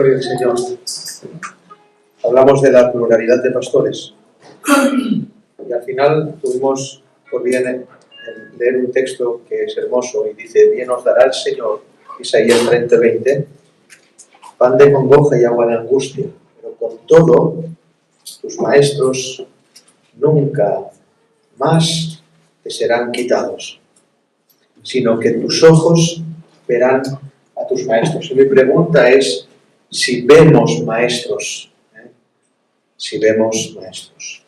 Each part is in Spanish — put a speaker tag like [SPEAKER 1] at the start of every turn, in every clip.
[SPEAKER 1] Gloria al Señor. Hablamos de la pluralidad de pastores. Y al final tuvimos por bien leer un texto que es hermoso y dice: bien os dará el Señor, Isaías 30:20, pan de congoja y agua de angustia, pero con todo tus maestros nunca más te serán quitados, sino que tus ojos verán a tus maestros. Y mi pregunta es si vemos maestros, si vemos maestros.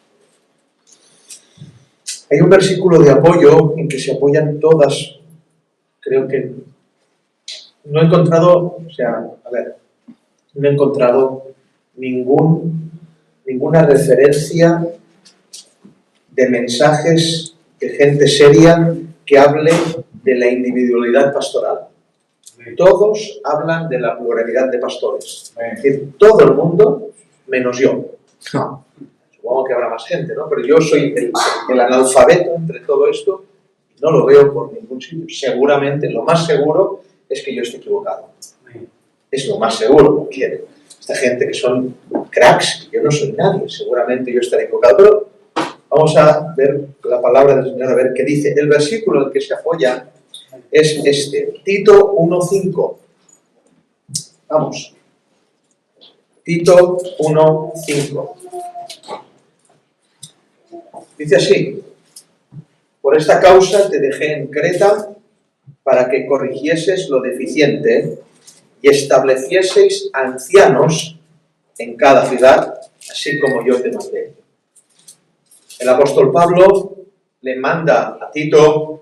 [SPEAKER 1] Hay un versículo de apoyo en que se apoyan todas. Creo que no he encontrado, no he encontrado ninguna referencia de mensajes de gente seria que hable de la individualidad pastoral. Todos hablan de la pluralidad de pastores. Es decir, todo el mundo menos yo. Supongo que habrá más gente, ¿no? Pero yo soy el analfabeto entre todo esto y no lo veo por ningún sitio. Seguramente, lo más seguro es que yo esté equivocado. Es lo más seguro, porque esta gente que son cracks, yo no soy nadie, seguramente yo estaré equivocado. Pero vamos a ver la palabra del Señor, a ver qué dice. El versículo en el que se apoya es este, Tito 1:5. Vamos. Tito 1:5. Dice así: por esta causa te dejé en Creta para que corrigieses lo deficiente y establecieseis ancianos en cada ciudad, así como yo te mandé. El apóstol Pablo le manda a Tito,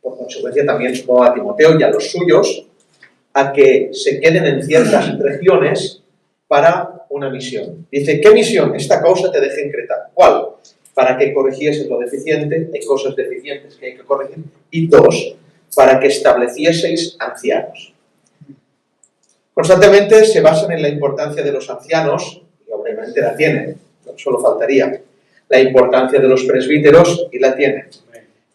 [SPEAKER 1] por consecuencia también supongo a Timoteo y a los suyos, a que se queden en ciertas regiones para una misión. Dice, ¿qué misión? Esta causa te dejé en Creta. ¿Cuál? Para que corrigieses lo deficiente, hay cosas deficientes que hay que corregir. Y dos, para que establecieseis ancianos. Constantemente se basan en la importancia de los ancianos, y obviamente la tienen, solo faltaría. La importancia de los presbíteros, y la tienen.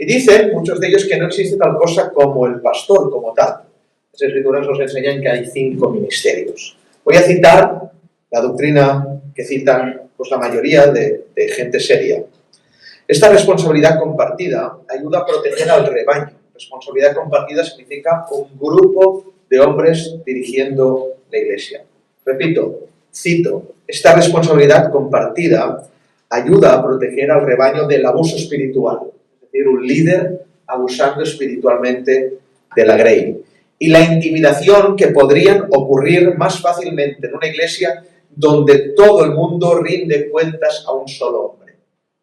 [SPEAKER 1] Y dicen muchos de ellos que no existe tal cosa como el pastor como tal. Las escrituras nos enseñan que hay 5 ministerios. Voy a citar la doctrina que citan pues, la mayoría de gente seria. Esta responsabilidad compartida ayuda a proteger al rebaño. Responsabilidad compartida significa un grupo de hombres dirigiendo la iglesia. Repito, cito, esta responsabilidad compartida ayuda a proteger al rebaño del abuso espiritual. Es decir, un líder abusando espiritualmente de la grey. Y la intimidación que podrían ocurrir más fácilmente en una iglesia donde todo el mundo rinde cuentas a un solo hombre.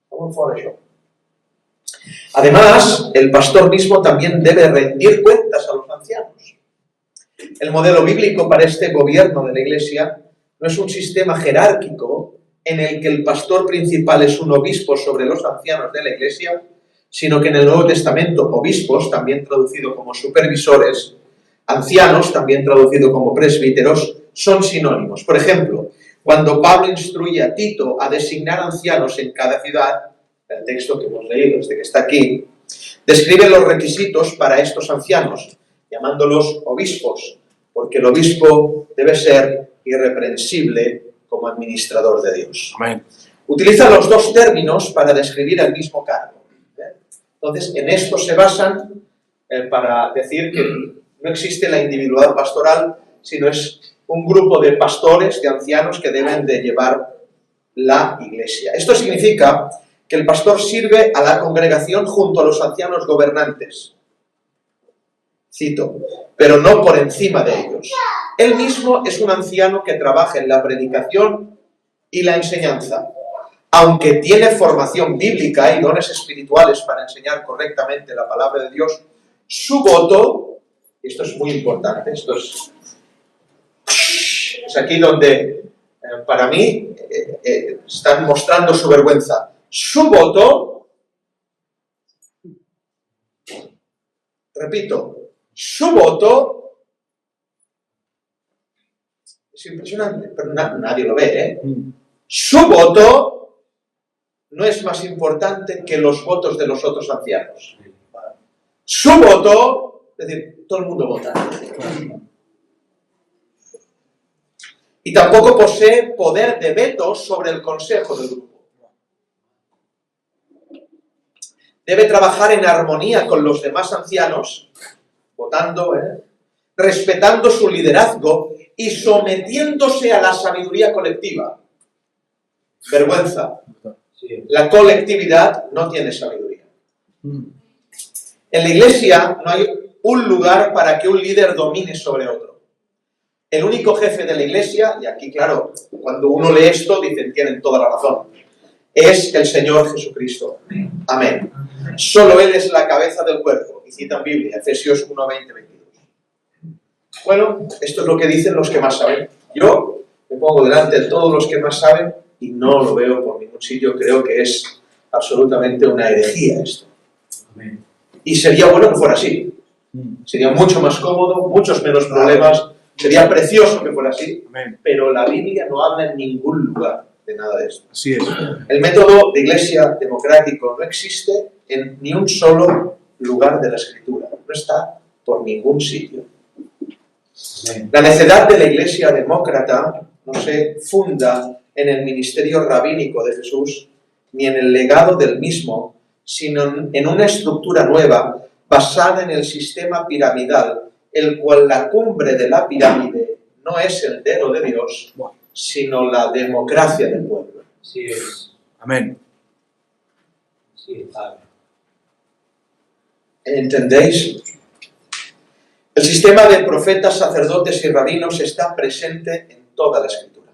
[SPEAKER 1] ¿Cómo fue eso? Además, el pastor mismo también debe rendir cuentas a los ancianos. El modelo bíblico para este gobierno de la iglesia no es un sistema jerárquico en el que el pastor principal es un obispo sobre los ancianos de la iglesia, sino que en el Nuevo Testamento obispos, también traducido como supervisores, ancianos, también traducido como presbíteros, son sinónimos. Por ejemplo, cuando Pablo instruye a Tito a designar ancianos en cada ciudad, el texto que hemos leído desde que está aquí, describe los requisitos para estos ancianos, llamándolos obispos, porque el obispo debe ser irreprensible como administrador de Dios.
[SPEAKER 2] Amén.
[SPEAKER 1] Utiliza los dos términos para describir el mismo cargo. Entonces, en esto se basan para decir que no existe la individualidad pastoral, sino es un grupo de pastores, de ancianos que deben de llevar la iglesia. Esto significa que el pastor sirve a la congregación junto a los ancianos gobernantes. Cito, pero no por encima de ellos. Él mismo es un anciano que trabaja en la predicación y la enseñanza. Aunque tiene formación bíblica y dones espirituales para enseñar correctamente la palabra de Dios, su voto, y esto es muy importante, esto es aquí donde para mí están mostrando su vergüenza. Su voto, repito, su voto es impresionante, pero nadie lo ve, ¿eh? Su voto no es más importante que los votos de los otros ancianos. Su voto, es decir, todo el mundo vota. Y tampoco posee poder de veto sobre el consejo del grupo. Debe trabajar en armonía con los demás ancianos, votando, respetando su liderazgo y sometiéndose a la sabiduría colectiva. Vergüenza. La colectividad no tiene sabiduría. En la iglesia no hay un lugar para que un líder domine sobre otro. El único jefe de la iglesia, y aquí claro, cuando uno lee esto, dicen, tienen toda la razón, es el Señor Jesucristo. Amén. Solo Él es la cabeza del cuerpo. Y citan Biblia, Efesios 1, 20, 22. Bueno, esto es lo que dicen los que más saben. Yo me pongo delante de todos los que más saben y no lo veo por ningún sitio. Creo que es absolutamente una herejía esto. Amén. Y sería bueno que fuera así. Sería mucho más cómodo, muchos menos problemas. Sería precioso que fuera así. Amén. Pero la Biblia no habla en ningún lugar de nada de esto. Así es. El método de iglesia democrático no existe en ni un solo lugar de la Escritura. No está por ningún sitio. Amén. La necedad de la iglesia demócrata no se funda en el ministerio rabínico de Jesús ni en el legado del mismo, sino en una estructura nueva basada en el sistema piramidal, el cual la cumbre de la pirámide no es el dedo de Dios, sino la democracia del pueblo.
[SPEAKER 2] Así es.
[SPEAKER 3] Amén.
[SPEAKER 2] Sí, Padre.
[SPEAKER 1] ¿Entendéis? El sistema de profetas, sacerdotes y rabinos está presente en toda la Escritura,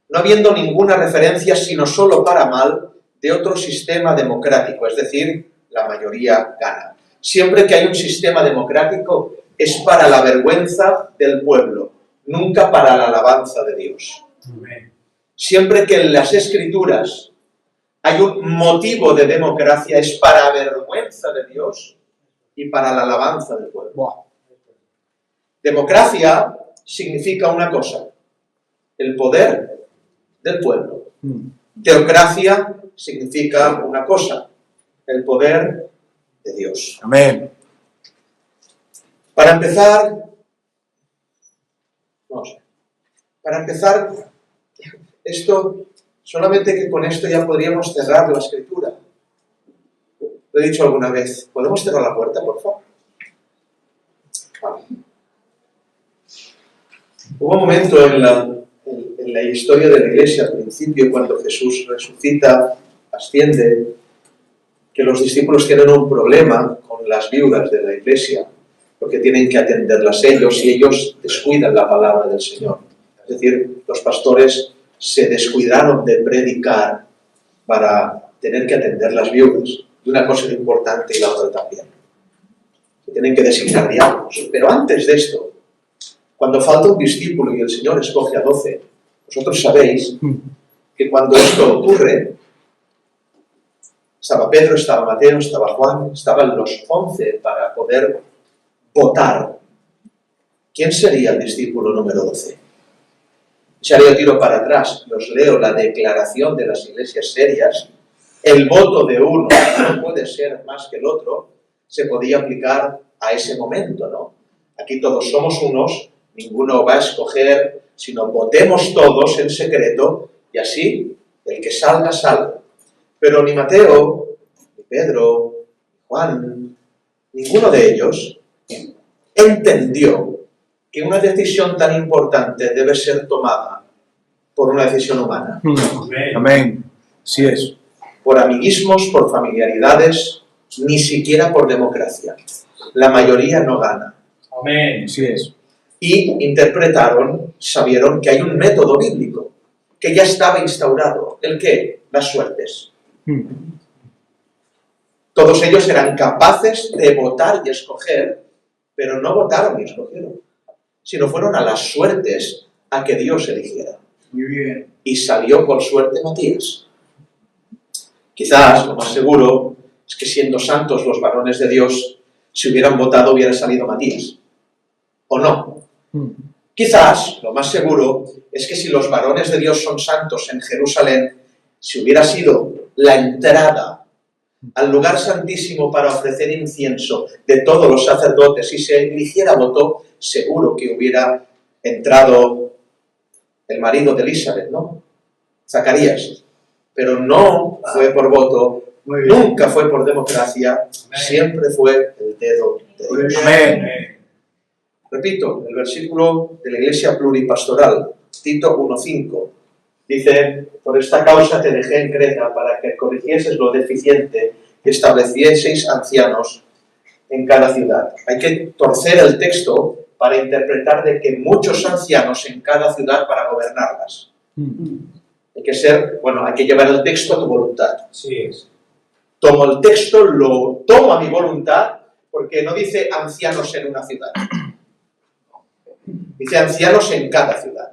[SPEAKER 1] no habiendo ninguna referencia, sino solo para mal, de otro sistema democrático, es decir, la mayoría gana. Siempre que hay un sistema democrático es para la vergüenza del pueblo, nunca para la alabanza de Dios.
[SPEAKER 2] Amén.
[SPEAKER 1] Siempre que en las Escrituras hay un motivo de democracia es para vergüenza de Dios y para la alabanza del pueblo. Democracia significa una cosa, el poder del pueblo. Teocracia significa una cosa, el poder de Dios.
[SPEAKER 3] Amén.
[SPEAKER 1] Para empezar, no sé, para empezar, esto, solamente que con esto ya podríamos cerrar la Escritura. Lo he dicho alguna vez, ¿podemos cerrar la puerta, por favor? Vale. Hubo un momento en la historia de la Iglesia, al principio, cuando Jesús resucita, asciende, que los discípulos tienen un problema con las viudas de la Iglesia, porque tienen que atenderlas ellos y ellos descuidan la palabra del Señor. Es decir, los pastores se descuidaron de predicar para tener que atender las viudas. Y una cosa es importante y la otra también. Se tienen que designar diáconos. Pero antes de esto, cuando falta un discípulo y el Señor escoge a 12, vosotros sabéis que cuando esto ocurre, estaba Pedro, estaba Mateo, estaba Juan, estaban los 11 para poder votar. ¿Quién sería el discípulo número 12? Echaré el tiro para atrás, os leo la declaración de las iglesias serias. El voto de uno no puede ser más que el otro, se podía aplicar a ese momento, ¿no? Aquí todos somos unos, ninguno va a escoger, sino votemos todos en secreto y así el que salga, salga. Pero ni Mateo, ni Pedro, ni Juan, ninguno de ellos entendió que una decisión tan importante debe ser tomada por una decisión humana.
[SPEAKER 3] Amén. Así es.
[SPEAKER 1] Por amiguismos, por familiaridades, ni siquiera por democracia. La mayoría no gana.
[SPEAKER 2] Amén.
[SPEAKER 3] Así es.
[SPEAKER 1] Y interpretaron, sabieron que hay un método bíblico, que ya estaba instaurado. ¿El qué? Las suertes. Todos ellos eran capaces de votar y escoger, pero no votaron y escogieron, sino fueron a las suertes a que Dios eligiera.
[SPEAKER 3] Muy bien.
[SPEAKER 1] Y salió por suerte Matías. Quizás, lo más seguro, es que siendo santos los varones de Dios, si hubieran votado hubiera salido Matías. ¿O no? Quizás, lo más seguro, es que si los varones de Dios son santos en Jerusalén, si hubiera sido la entrada al lugar santísimo para ofrecer incienso de todos los sacerdotes y se eligiera voto, seguro que hubiera entrado el marido de Elizabeth, ¿no? Zacarías. Pero no fue por voto,
[SPEAKER 3] Muy bien.
[SPEAKER 1] nunca fue por democracia, siempre fue el dedo de
[SPEAKER 3] Muy
[SPEAKER 1] Dios.
[SPEAKER 3] bien.
[SPEAKER 2] Amén.
[SPEAKER 1] Repito, el versículo de la Iglesia Pluripastoral, Tito 1:5, dice: por esta causa te dejé en Creta, para que corrigieses lo deficiente, que establecieseis ancianos en cada ciudad. Hay que torcer el texto para interpretar de que muchos ancianos en cada ciudad para gobernarlas. Hay que ser, hay que llevar el texto a tu voluntad.
[SPEAKER 2] Así es.
[SPEAKER 1] Tomo el texto, lo tomo a mi voluntad, porque no dice ancianos en una ciudad. Dice ancianos en cada ciudad.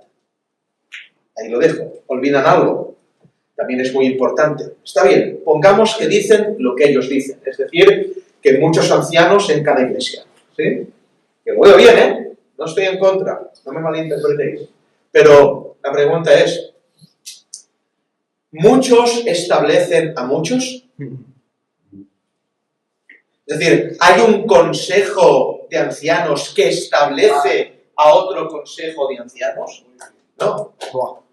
[SPEAKER 1] Ahí lo dejo. ¿Olvidan algo? También es muy importante. Está bien, pongamos que dicen lo que ellos dicen. Es decir, que muchos ancianos en cada iglesia. ¿Sí? Que lo veo bien, ¿eh? No estoy en contra. No me malinterpretéis. Pero la pregunta es, ¿muchos establecen a muchos? Es decir, ¿hay un consejo de ancianos que establece a otro consejo de ancianos? No.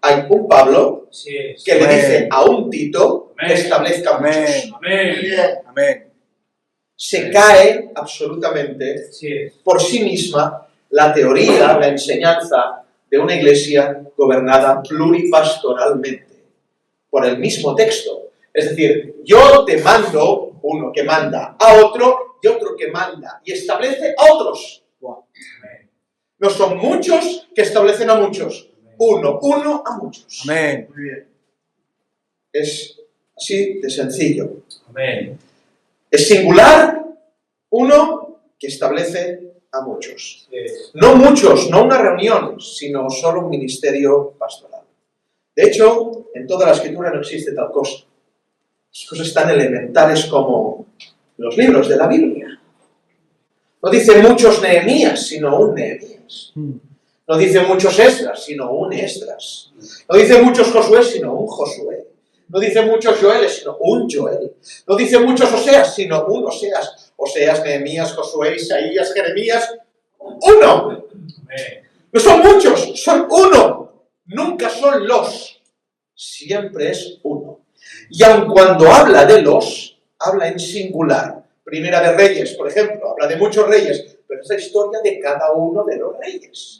[SPEAKER 1] Hay un Pablo
[SPEAKER 2] Así es.
[SPEAKER 1] que le
[SPEAKER 3] Amén.
[SPEAKER 1] dice a un Tito que
[SPEAKER 2] Amén.
[SPEAKER 1] establezca muchos.
[SPEAKER 3] Amén.
[SPEAKER 2] Amén.
[SPEAKER 3] Amén.
[SPEAKER 1] Se cae absolutamente
[SPEAKER 2] Así es.
[SPEAKER 1] por sí misma la teoría, la enseñanza de una iglesia gobernada pluripastoralmente por el mismo texto. Es decir, yo te mando, uno que manda a otro y otro que manda y establece a otros.
[SPEAKER 2] Amén.
[SPEAKER 1] No son muchos que establecen a muchos. Uno a muchos.
[SPEAKER 3] Amén. Muy bien.
[SPEAKER 1] Es así de sencillo.
[SPEAKER 2] Amén.
[SPEAKER 1] Es singular, uno que establece a muchos.
[SPEAKER 2] Así es.
[SPEAKER 1] No muchos, no una reunión, sino solo un ministerio pastoral. De hecho, en toda la Escritura no existe tal cosa. Las cosas tan elementales como los libros de la Biblia. No dice muchos Nehemías, sino un Nehemías. No dice muchos Esdras, sino un Esdras. No dice muchos Josué, sino un Josué. No dice muchos Joeles, sino un Joel. No dice muchos Oseas, sino un Oseas. Oseas, Nehemías, Josué, Isaías, Jeremías. ¡Uno!
[SPEAKER 2] Amén.
[SPEAKER 1] No son muchos, son uno. Nunca son los. Siempre es uno. Y aun cuando habla de los, habla en singular. Primera de Reyes, por ejemplo, habla de muchos reyes, pero es la historia de cada uno de los reyes.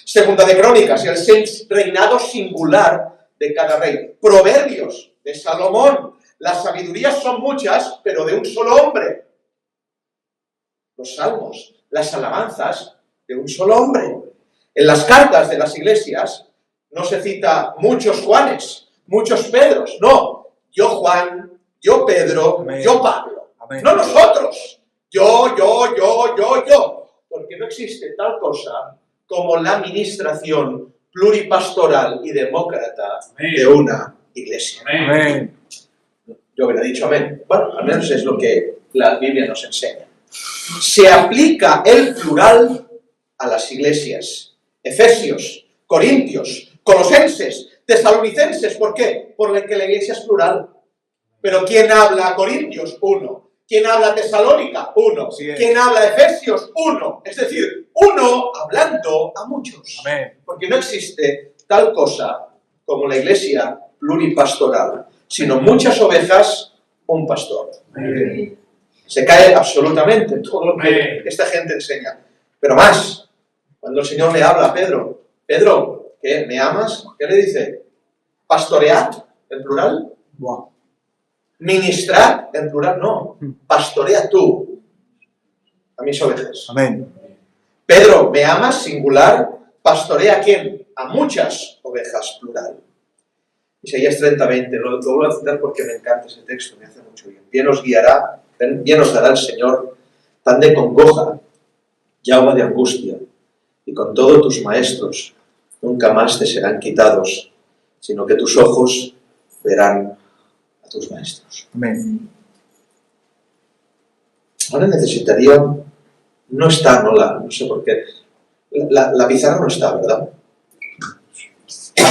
[SPEAKER 1] Segunda de Crónicas, el reinado singular de cada rey. Proverbios de Salomón. Las sabidurías son muchas, pero de un solo hombre. Los salmos, las alabanzas de un solo hombre. En las cartas de las iglesias no se cita muchos Juanes, muchos Pedros. No, yo Juan, yo Pedro,
[SPEAKER 3] Amén.
[SPEAKER 1] yo Pablo.
[SPEAKER 3] Amén.
[SPEAKER 1] No nosotros. Yo. Porque no existe tal cosa como la administración pluripastoral y demócrata
[SPEAKER 2] Amén.
[SPEAKER 1] de una iglesia.
[SPEAKER 2] Amén.
[SPEAKER 3] Amén.
[SPEAKER 1] Yo hubiera dicho amén. Bueno, al menos es lo que la Biblia nos enseña. Se aplica el plural a las iglesias. Efesios, Corintios, Colosenses, Tesalonicenses. ¿Por qué? Porque la iglesia es plural. Pero ¿quién habla a Corintios? Uno. ¿Quién habla a Tesalónica? Uno.
[SPEAKER 3] Así es.
[SPEAKER 1] ¿Quién habla a Efesios? Uno. Es decir, uno hablando a muchos.
[SPEAKER 3] Amén.
[SPEAKER 1] Porque no existe tal cosa como la iglesia pluripastoral, sino muchas ovejas, un pastor.
[SPEAKER 2] Amén.
[SPEAKER 1] Se cae absolutamente todo lo que
[SPEAKER 2] Amén.
[SPEAKER 1] esta gente enseña. Pero más, cuando el Señor le habla a Pedro, Pedro, ¿qué? ¿Me amas? ¿Qué le dice? Pastoread, en plural.
[SPEAKER 3] Buah.
[SPEAKER 1] Ministrad, en plural, no. Pastorea tú a mis ovejas.
[SPEAKER 3] Amén.
[SPEAKER 1] Pedro, ¿me amas? Singular. ¿Pastorea a quién? A muchas ovejas, plural. Isaías 30:20, lo vuelvo a citar porque me encanta ese texto, me hace mucho bien. Bien os guiará, bien os dará el Señor, pan de congoja y agua de angustia, y con todos tus maestros nunca más te serán quitados, sino que tus ojos verán a tus maestros.
[SPEAKER 3] Amén.
[SPEAKER 1] Ahora necesitaría, no está, no sé por qué, la pizarra no está, ¿verdad?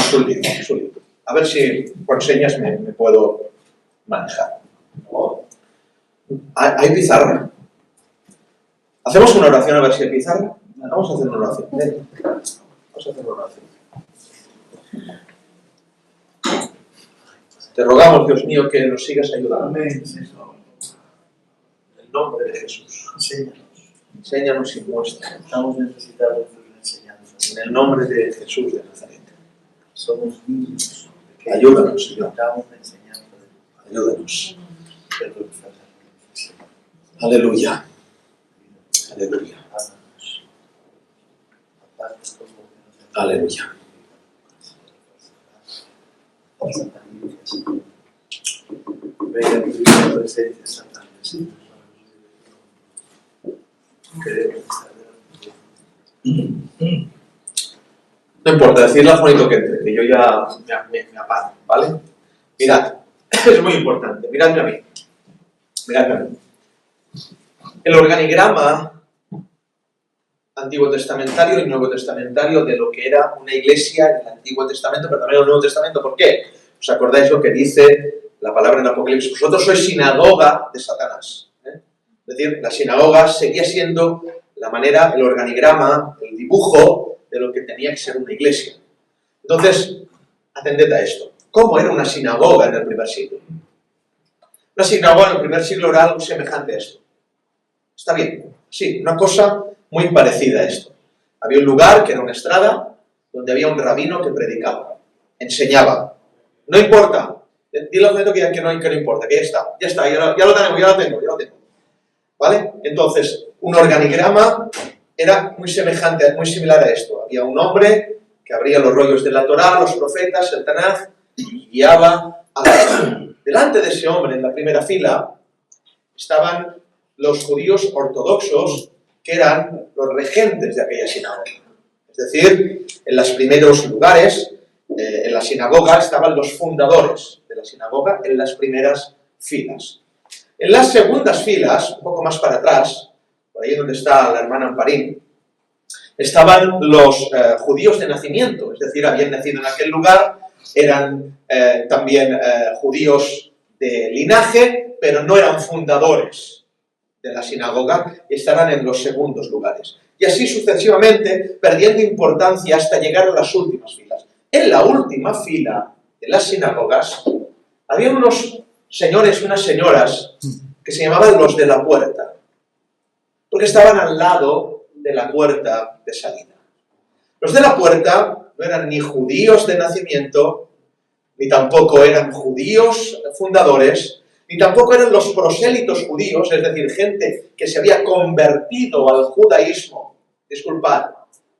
[SPEAKER 1] Su libro. A ver si con señas me puedo manejar. ¿Hay pizarra? ¿Hacemos una oración a ver si hay pizarra? Vamos a hacer una oración. Vamos a hacer una oración. Te rogamos, Dios mío, que nos sigas ayudando.
[SPEAKER 3] Amén, Señor.
[SPEAKER 1] En el nombre de Jesús.
[SPEAKER 3] Enséñanos.
[SPEAKER 1] Enséñanos y muestra.
[SPEAKER 3] Estamos necesitados de tu enseñanza.
[SPEAKER 1] En el nombre de Jesús de Nazaret.
[SPEAKER 3] Somos niños.
[SPEAKER 1] Ayúdanos, Señor.
[SPEAKER 3] Necesitamos la enseñanza de tu Padre.
[SPEAKER 1] Ayúdanos.
[SPEAKER 3] Perdón, falta de reflexión.
[SPEAKER 1] Aleluya. Aleluya.
[SPEAKER 3] Ámanos. Aparte todo lo que nos ha
[SPEAKER 1] Aleluya.
[SPEAKER 3] Venga tu presencia, Santa. Queremos estar delante.
[SPEAKER 1] No importa, decirle al Juanito que entre, que yo ya me apago, ¿vale? Mirad, es muy importante, miradme a mí. Miradme a mí. El organigrama Antiguo Testamentario y Nuevo Testamentario de lo que era una iglesia en el Antiguo Testamento, pero también en el Nuevo Testamento. ¿Por qué? ¿Os acordáis lo que dice la palabra en Apocalipsis? Vosotros sois sinagoga de Satanás. Es decir, la sinagoga seguía siendo la manera, el organigrama, el dibujo de lo que tenía que ser una iglesia. Entonces, atended a esto. ¿Cómo era una sinagoga en el primer siglo? Una sinagoga en el primer siglo era algo semejante a esto. ¿Está bien? Sí, una cosa muy parecida a esto. Había un lugar que era una estrada donde había un rabino que predicaba, enseñaba. No importa. Dile al que no importa, que ya está, ya lo tengo. ¿Vale? Entonces, un organigrama era muy semejante, muy similar a esto. Había un hombre que abría los rollos de la Torá, los profetas, el Tanaj, y guiaba a la gente. Delante de ese hombre, en la primera fila, estaban los judíos ortodoxos, que eran los regentes de aquella sinagoga. Es decir, en los primeros lugares, en la sinagoga, estaban los fundadores de la sinagoga en las primeras filas. En las segundas filas, un poco más para atrás, por ahí donde está la hermana Amparín, estaban los judíos de nacimiento, es decir, habían nacido en aquel lugar, eran también judíos de linaje, pero no eran fundadores de la sinagoga, y estaban en los segundos lugares. Y así sucesivamente, perdiendo importancia hasta llegar a las últimas filas. En la última fila de las sinagogas, había unos señores y unas señoras que se llamaban los de la puerta, porque estaban al lado de la puerta de salida. Los de la puerta no eran ni judíos de nacimiento, ni tampoco eran judíos fundadores, ni tampoco eran los prosélitos judíos, es decir, gente que se había convertido al judaísmo, disculpad,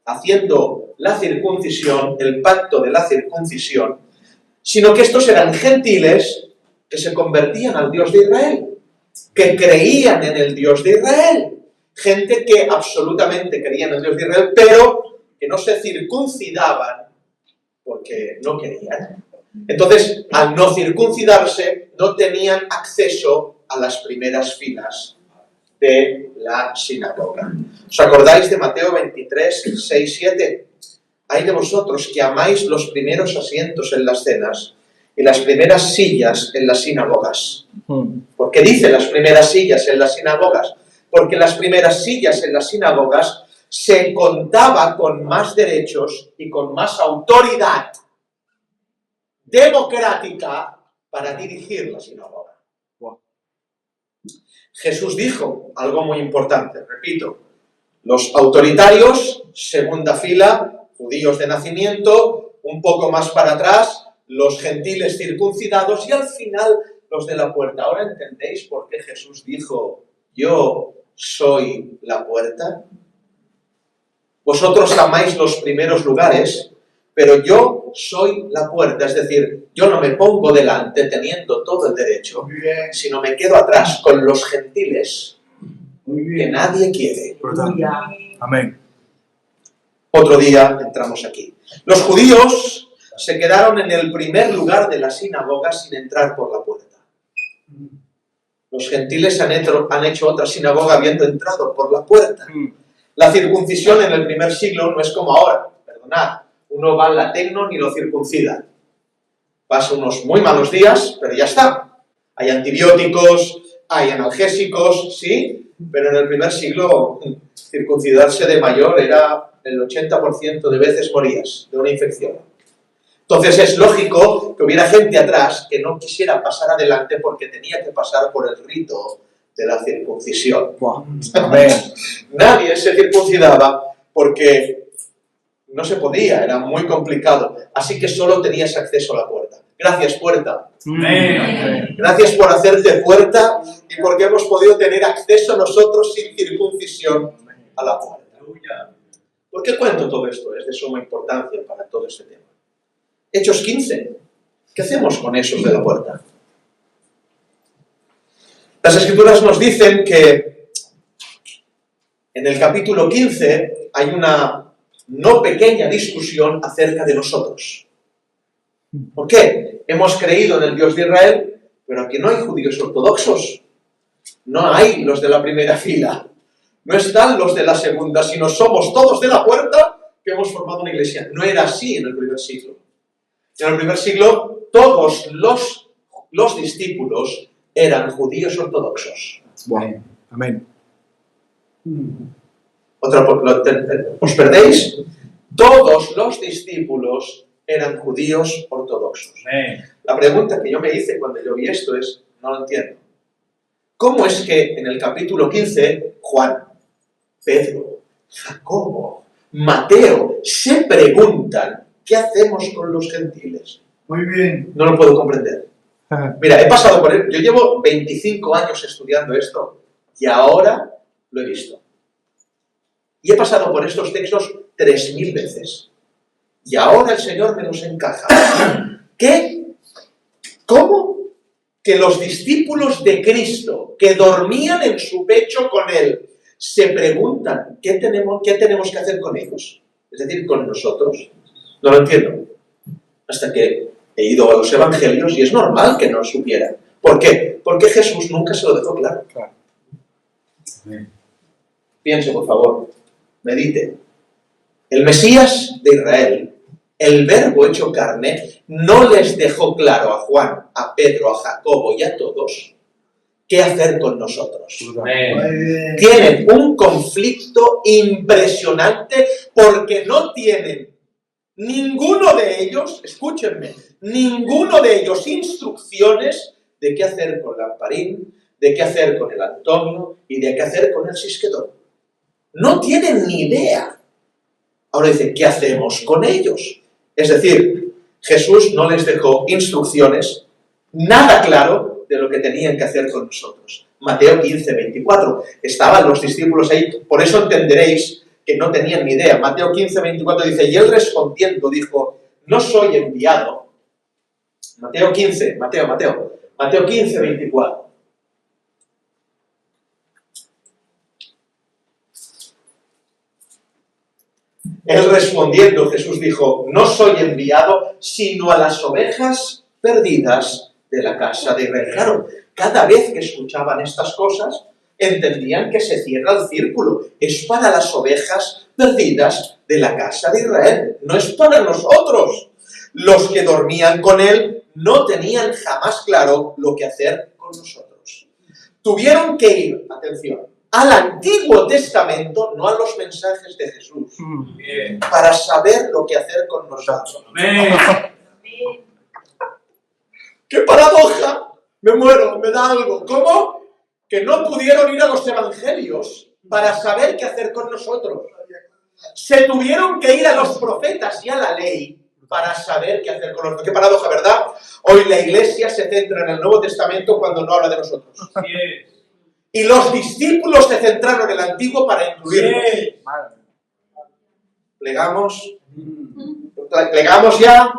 [SPEAKER 1] haciendo la circuncisión, el pacto de la circuncisión, sino que estos eran gentiles que se convertían al Dios de Israel, que creían en el Dios de Israel, gente que absolutamente creían en el Dios de Israel, pero que no se circuncidaban porque no querían. Entonces, al no circuncidarse, no tenían acceso a las primeras filas de la sinagoga. ¿Os acordáis de Mateo 23, 6, 7? Hay de vosotros que amáis los primeros asientos en las cenas y las primeras sillas en las sinagogas. ¿Por qué dice las primeras sillas en las sinagogas? Porque las primeras sillas en las sinagogas se contaba con más derechos y con más autoridad democrática para dirigir la sinagoga. Jesús dijo algo muy importante, repito, los autoritarios, segunda fila, judíos de nacimiento, un poco más para atrás, los gentiles circuncidados y al final los de la puerta. ¿Ahora entendéis por qué Jesús dijo, yo soy la puerta? Vosotros amáis los primeros lugares, pero yo soy la puerta, es decir, yo no me pongo delante teniendo todo el derecho, sino me quedo atrás con los gentiles que nadie quiere.
[SPEAKER 3] Amén.
[SPEAKER 1] Otro día entramos aquí. Los judíos se quedaron en el primer lugar de la sinagoga sin entrar por la puerta. Los gentiles han hecho otra sinagoga habiendo entrado por la puerta. La circuncisión en el primer siglo no es como ahora, perdonad. Uno va al lateno ni lo circuncida. Pasa unos muy malos días, pero ya está. Hay antibióticos, hay analgésicos, sí, pero en el primer siglo circuncidarse de mayor era el 80% de veces morías de una infección. Entonces es lógico que hubiera gente atrás que no quisiera pasar adelante porque tenía que pasar por el rito de la circuncisión.
[SPEAKER 4] Amén.
[SPEAKER 1] Nadie se circuncidaba porque no se podía, era muy complicado. Así que solo tenías acceso a la puerta. Gracias, puerta.
[SPEAKER 2] Amén.
[SPEAKER 1] Gracias por hacerte puerta y porque hemos podido tener acceso nosotros sin circuncisión a la puerta.
[SPEAKER 2] Aleluya.
[SPEAKER 1] ¿Por qué cuento todo esto? Es de suma importancia para todo este tema. Hechos 15. ¿Qué hacemos con esos de la puerta? Las Escrituras nos dicen que en el capítulo 15 hay una no pequeña discusión acerca de nosotros. ¿Por qué? Hemos creído en el Dios de Israel, pero aquí no hay judíos ortodoxos. No hay los de la primera fila. No están los de la segunda, sino somos todos de la puerta que hemos formado una iglesia. No era así en el primer siglo. En el primer siglo, todos los discípulos eran judíos ortodoxos.
[SPEAKER 4] Amén.
[SPEAKER 1] ¿Os perdéis? Todos los discípulos eran judíos ortodoxos.
[SPEAKER 2] Amén.
[SPEAKER 1] La pregunta que yo me hice cuando yo vi esto es, no lo entiendo. ¿Cómo es que en el capítulo 15, Juan, Pedro, Jacobo, Mateo se preguntan qué hacemos con los gentiles?
[SPEAKER 4] Muy bien.
[SPEAKER 1] No lo puedo comprender. Mira, he pasado por él. Yo llevo 25 años estudiando esto y ahora lo he visto. Y he pasado por estos textos 3000 veces. Y ahora el Señor me los encaja. ¿Qué? ¿Cómo? Que los discípulos de Cristo que dormían en su pecho con Él se preguntan ¿qué tenemos que hacer con ellos? Es decir, con nosotros. No lo entiendo. Hasta que he ido a los evangelios y es normal que no supiera. ¿Por qué? Porque Jesús nunca se lo dejó claro. Piense, por favor. Medite. El Mesías de Israel, el Verbo hecho carne, no les dejó claro a Juan, a Pedro, a Jacobo y a todos qué hacer con nosotros.
[SPEAKER 2] Amén.
[SPEAKER 1] Tienen un conflicto impresionante porque no tienen ninguno de ellos, escúchenme, ninguno de ellos instrucciones de qué hacer con Lamparín, de qué hacer con el Antonio y de qué hacer con el Sisquedón. No tienen ni idea. Ahora dice, ¿qué hacemos con ellos? Es decir, Jesús no les dejó instrucciones, nada claro de lo que tenían que hacer con nosotros. Mateo 15, 24. Estaban los discípulos ahí, por eso entenderéis que no tenían ni idea. Mateo 15, 24 dice, y él respondiendo dijo, no soy enviado. Mateo 15, 24. Él respondiendo, Jesús dijo, no soy enviado sino a las ovejas perdidas de la casa de Israel. Claro, cada vez que escuchaban estas cosas, entendían que se cierra el círculo. Es para las ovejas perdidas de la casa de Israel, no es para nosotros. Los que dormían con él no tenían jamás claro lo que hacer con nosotros. Tuvieron que ir, atención, al Antiguo Testamento, no a los mensajes de Jesús,
[SPEAKER 2] Bien.
[SPEAKER 1] para saber lo que hacer con nosotros.
[SPEAKER 2] Amén.
[SPEAKER 1] ¡Qué paradoja! Me muero, me da algo. ¿Cómo? Que no pudieron ir a los evangelios para saber qué hacer con nosotros. Se tuvieron que ir a los profetas y a la ley para saber qué hacer con nosotros. ¡Qué paradoja!, ¿verdad? Hoy la Iglesia se centra en el Nuevo Testamento cuando no habla de nosotros.
[SPEAKER 2] Así es.
[SPEAKER 1] Y los discípulos se centraron en el Antiguo para incluirnos.
[SPEAKER 2] Sí.
[SPEAKER 1] Plegamos ya,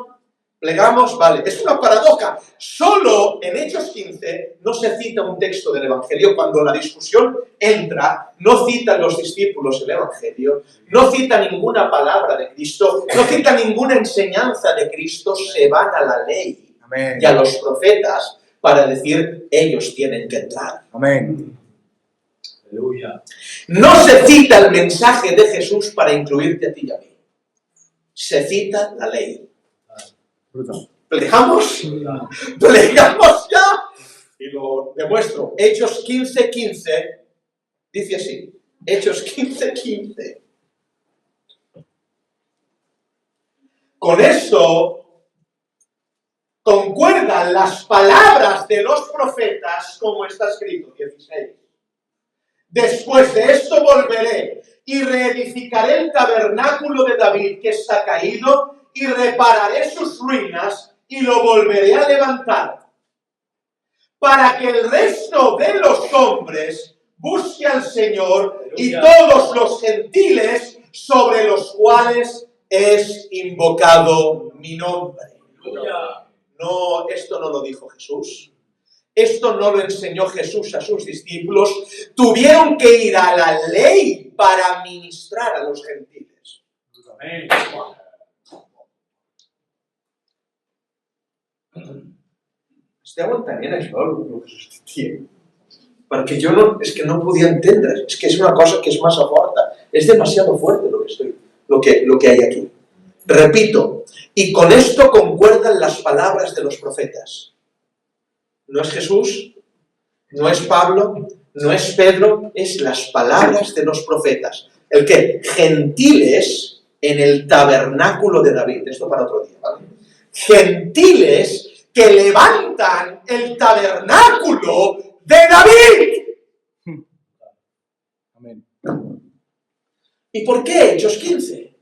[SPEAKER 1] plegamos, vale. Es una paradoja. Solo en Hechos 15 no se cita un texto del Evangelio. Cuando la discusión entra, no citan los discípulos el Evangelio, no cita ninguna palabra de Cristo, no cita ninguna enseñanza de Cristo, se van a la ley
[SPEAKER 4] Amén.
[SPEAKER 1] y a los profetas para decir, ellos tienen que entrar.
[SPEAKER 4] Amén.
[SPEAKER 2] Aleluya.
[SPEAKER 1] No se cita el mensaje de Jesús para incluirte a ti y a mí. Se cita la ley.
[SPEAKER 4] Brutal.
[SPEAKER 1] ¿Plegamos? ¡Plegamos ya! Y lo demuestro. Hechos 15:15 dice así. Hechos 15:15. Con esto cumplan las palabras de los profetas, como está escrito, 16. Después de esto volveré y reedificaré el tabernáculo de David que está caído y repararé sus ruinas y lo volveré a levantar, para que el resto de los hombres busque al Señor y todos los gentiles sobre los cuales es invocado mi nombre. No, esto no lo dijo Jesús. Esto no lo enseñó Jesús a sus discípulos. Tuvieron que ir a la ley para ministrar a los gentiles.
[SPEAKER 2] Amén.
[SPEAKER 1] Esteu entenent això, el que s'està dient? Perquè jo no, és que no podia entendre, és que és una cosa que és massa forta, es demasiado fuerte lo que hay aquí. Repito, y con esto concuerdan las palabras de los profetas. No es Jesús, no es Pablo, no es Pedro, es las palabras de los profetas. ¿El qué? Gentiles en el tabernáculo de David. Esto para otro día, ¿vale? Gentiles que levantan el tabernáculo de David.
[SPEAKER 4] Amén.
[SPEAKER 1] ¿Y por qué Hechos 15?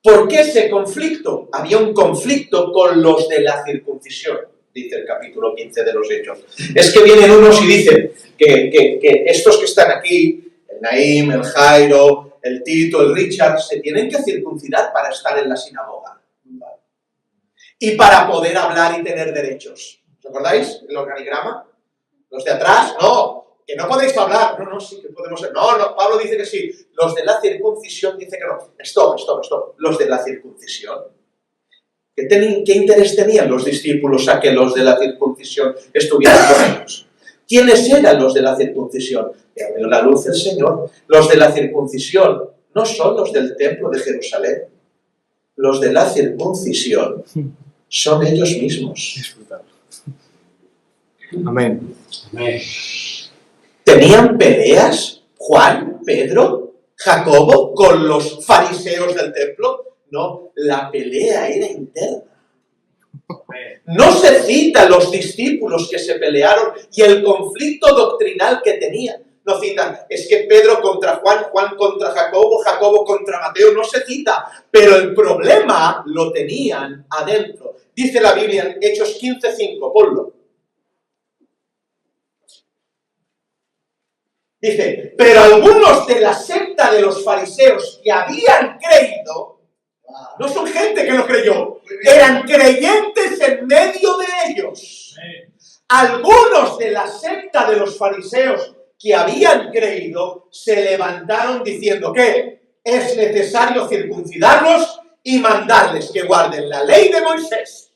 [SPEAKER 1] ¿Por qué ese conflicto? Había un conflicto con los de la circuncisión, dice el capítulo 15 de los Hechos. Es que vienen unos y dicen que estos que están aquí, el Naim, el Jairo, el Tito, el Richard, se tienen que circuncidar para estar en la sinagoga. Y para poder hablar y tener derechos. ¿Os acordáis? El organigrama. Los de atrás, no, que no podéis hablar. No, sí que podemos. No, Pablo dice que sí. Los de la circuncisión dice que no. Stop. Los de la circuncisión. ¿Qué interés tenían los discípulos a que los de la circuncisión estuvieran con ellos? ¿Quiénes eran los de la circuncisión? Que abrió la luz el Señor. Los de la circuncisión no son los del templo de Jerusalén. Los de la circuncisión son ellos mismos.
[SPEAKER 4] Disfrutar. Amén.
[SPEAKER 2] Amén.
[SPEAKER 1] ¿Tenían peleas Juan, Pedro, Jacobo con los fariseos del templo? No, la pelea era interna. No se cita los discípulos que se pelearon y el conflicto doctrinal que tenían. No citan, es que Pedro contra Juan, Juan contra Jacobo, Jacobo contra Mateo, no se cita. Pero el problema lo tenían adentro. Dice la Biblia en Hechos 15:5, ponlo. Dice, pero algunos de la secta de los fariseos que habían creído, no son gente que no creyó, eran creyentes en medio de ellos. Algunos de la secta de los fariseos que habían creído se levantaron diciendo que es necesario circuncidarlos y mandarles que guarden la ley de Moisés.